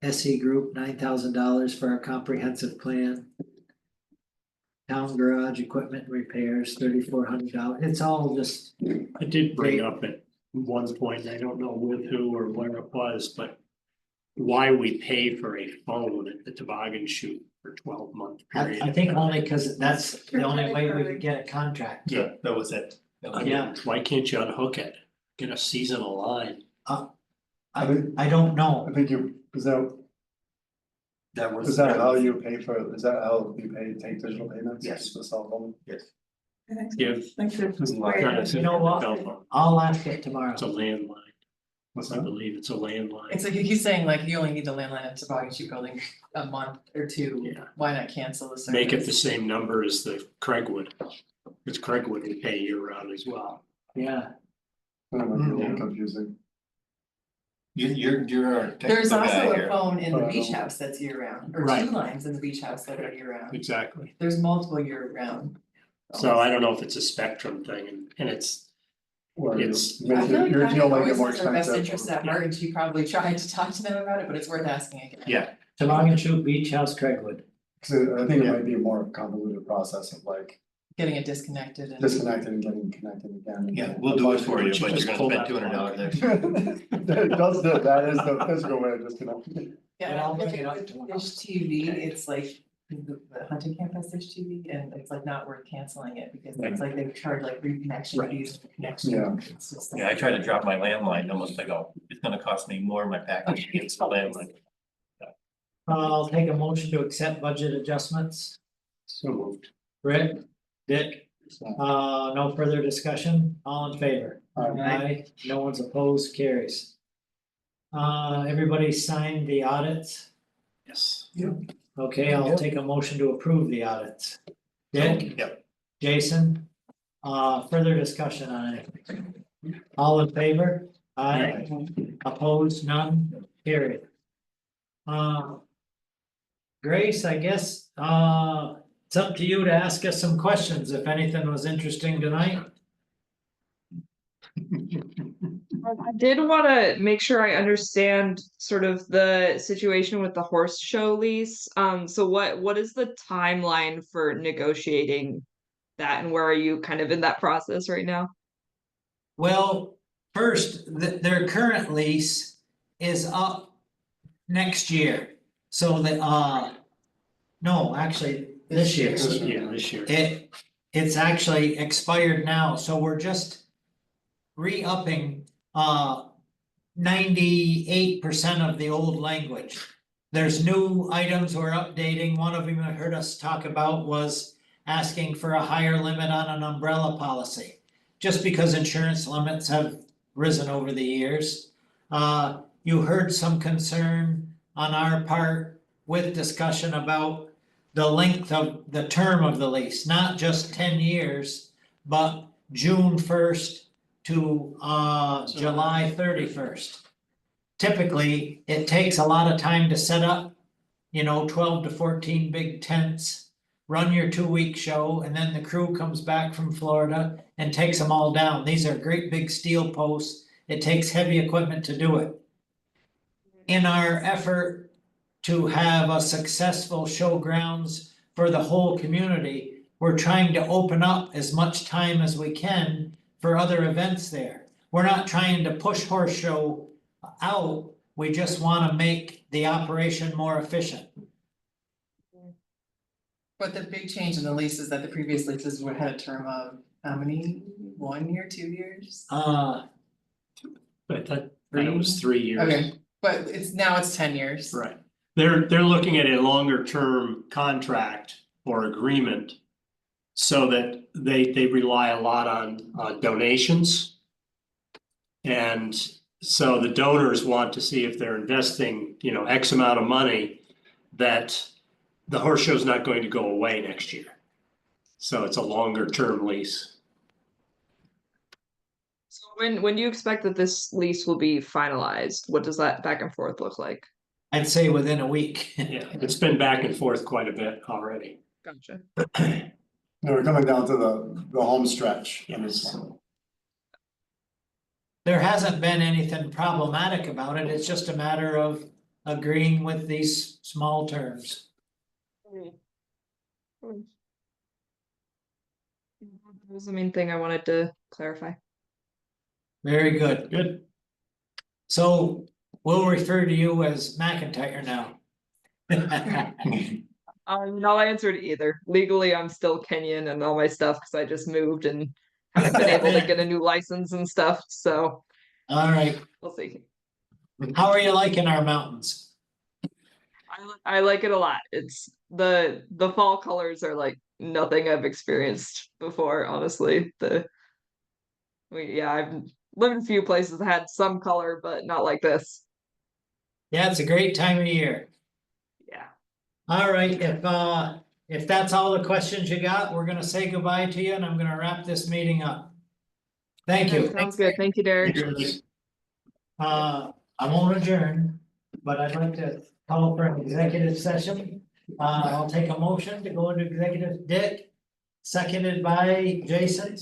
[SPEAKER 4] SE Group, $9,000 for our comprehensive plan. Town garage equipment repairs, $3,400. It's all just,
[SPEAKER 7] I did bring up at one point, I don't know with who or where it was, but. Why we pay for a phone at the toboggan chute for 12-month
[SPEAKER 4] I
[SPEAKER 7] period.
[SPEAKER 4] think only because that's the only way we could get a contract.
[SPEAKER 1] Yeah, that was it. That was
[SPEAKER 7] I
[SPEAKER 1] it.
[SPEAKER 7] mean, why can't you unhook it? Get a seasonal line.
[SPEAKER 4] I don't know.
[SPEAKER 8] I think is that how you pay for, is that how you pay, take digital payments?
[SPEAKER 1] Yes.
[SPEAKER 8] The cell phone?
[SPEAKER 1] Yes.
[SPEAKER 7] Give.
[SPEAKER 4] You know what? I'll ask it tomorrow.
[SPEAKER 7] It's a landline.
[SPEAKER 8] What's
[SPEAKER 7] I
[SPEAKER 8] that?
[SPEAKER 7] believe it's a landline.
[SPEAKER 5] It's like he's saying like you only need the landline at Toboggan Chute Building a month or two.
[SPEAKER 7] Yeah.
[SPEAKER 5] Why not cancel the service?
[SPEAKER 7] Make it the same number as the Craigwood. It's Craigwood we pay year round as well.
[SPEAKER 4] Yeah,
[SPEAKER 8] That might be a little confusing.
[SPEAKER 1] You're our
[SPEAKER 5] There's
[SPEAKER 1] technical guy
[SPEAKER 5] also a
[SPEAKER 1] here.
[SPEAKER 5] phone in the
[SPEAKER 8] Oh,
[SPEAKER 5] beach
[SPEAKER 8] no.
[SPEAKER 5] house that's year round, or
[SPEAKER 7] Right.
[SPEAKER 5] 2 lines in the beach house that are year round.
[SPEAKER 7] Exactly.
[SPEAKER 5] There's multiple year round.
[SPEAKER 7] So I don't know if it's a Spectrum thing and it's,
[SPEAKER 8] Or
[SPEAKER 7] It's-
[SPEAKER 8] make
[SPEAKER 5] I feel like
[SPEAKER 8] your
[SPEAKER 5] Kathy
[SPEAKER 8] deal might
[SPEAKER 5] always
[SPEAKER 8] get more
[SPEAKER 5] has our best
[SPEAKER 8] expensive.
[SPEAKER 5] interests at heart, and she probably tried to talk to them about it, but it's worth asking again.
[SPEAKER 1] Yeah,
[SPEAKER 4] Toboggan Chute Beach House, Craigwood.
[SPEAKER 8] So I think it might be a more convoluted process of like
[SPEAKER 5] Getting it disconnected and.
[SPEAKER 8] disconnected and getting connected again.
[SPEAKER 1] yeah, we'll do it for you,
[SPEAKER 7] But you
[SPEAKER 1] but you're
[SPEAKER 7] just
[SPEAKER 1] gonna
[SPEAKER 7] pull
[SPEAKER 1] spend
[SPEAKER 7] that
[SPEAKER 1] $200 there.
[SPEAKER 8] That is the physical way of disconnecting.
[SPEAKER 5] Yeah,
[SPEAKER 4] But I'll
[SPEAKER 5] I
[SPEAKER 4] bring
[SPEAKER 5] think
[SPEAKER 4] it up
[SPEAKER 5] with
[SPEAKER 4] tomorrow.
[SPEAKER 5] Dish TV, it's like, the hunting camp has Dish TV, and it's like not worth canceling it, because it's like they charge like reconnection fees for connection.
[SPEAKER 8] Yeah.
[SPEAKER 5] It's just
[SPEAKER 1] Yeah, I tried to drop my landline, almost I go, it's gonna cost me more in my package, it's the landline.
[SPEAKER 4] I'll take a motion to accept budget adjustments.
[SPEAKER 7] so moved.
[SPEAKER 4] Rick, Dick, no further discussion, all in favor? Aye, no one's opposed, carries. Everybody signed the audits,
[SPEAKER 7] Yes.
[SPEAKER 4] okay, I'll take a motion to approve the audits. Dick,
[SPEAKER 1] Yep,
[SPEAKER 4] Jason, further discussion on it. All in favor? Aye, opposed, none, carried. Grace, I guess, it's up to you to ask us some questions if anything was interesting tonight.
[SPEAKER 9] I did want to make sure I understand sort of the situation with the horse show lease. So what is the timeline for negotiating that, and where are you kind of in that process right now?
[SPEAKER 4] Well, first, their current lease is up next year. So no, actually, this year.
[SPEAKER 7] Yeah, this year.
[SPEAKER 4] It's actually expired now, so we're just re-upping 98% of the old language. There's new items we're updating. One of them I heard us talk about was asking for a higher limit on an umbrella policy. Just because insurance limits have risen over the years. You heard some concern on our part with discussion about the length of the term of the lease, not just 10 years, but June 1st to July 31st. Typically, it takes a lot of time to set up, 12 to 14 big tents, run your 2-week show, and then the crew comes back from Florida and takes them all down. These are great big steel posts. It takes heavy equipment to do it. In our effort to have a successful showgrounds for the whole community, we're trying to open up as much time as we can for other events there. We're not trying to push horse show out, we just wanna make the operation more efficient.
[SPEAKER 5] But the big change in the lease is that the previous leases had a term of how many? 1 year, 2 years?
[SPEAKER 7] I thought it was 3 years.
[SPEAKER 5] Okay, but now it's 10 years.
[SPEAKER 7] Right. They're looking at a longer term contract or agreement. So that they rely a lot on donations. And so the donors want to see if they're investing, X amount of money, that the horse show's not going to go away next year. So it's a longer term lease.
[SPEAKER 9] So when do you expect that this lease will be finalized? What does that back and forth look like?
[SPEAKER 4] I'd say within a week.
[SPEAKER 7] Yeah, it's been back and forth quite a bit already.
[SPEAKER 9] Gotcha.
[SPEAKER 8] We're coming down to the home stretch. on this
[SPEAKER 7] Yes.
[SPEAKER 8] one.
[SPEAKER 4] There hasn't been anything problematic about it, it's just a matter of agreeing with these small terms.
[SPEAKER 9] That was the main thing I wanted to clarify.
[SPEAKER 4] Very good.
[SPEAKER 7] Good.
[SPEAKER 4] So we'll refer to you as McIntyre now.
[SPEAKER 9] No, I answered either. Legally, I'm still Kenyan and all my stuff because I just moved and haven't been able to get a new license and stuff. So
[SPEAKER 4] All right,
[SPEAKER 9] we'll see.
[SPEAKER 4] how are you liking our mountains?
[SPEAKER 9] I like it a lot. It's the fall colors are like nothing I've experienced before, honestly. I've lived in a few places that had some color, but not like this.
[SPEAKER 4] Yeah, it's a great time of year.
[SPEAKER 9] Yeah.
[SPEAKER 4] All right, if that's all the questions you got, we're gonna say goodbye to you and I'm gonna wrap this meeting up. Thank you.
[SPEAKER 9] Sounds good. Thank you, Derek.
[SPEAKER 4] I won't adjourn, but I'd like to call for an executive session. I'll take a motion to go into executive. Dick, seconded by Jason.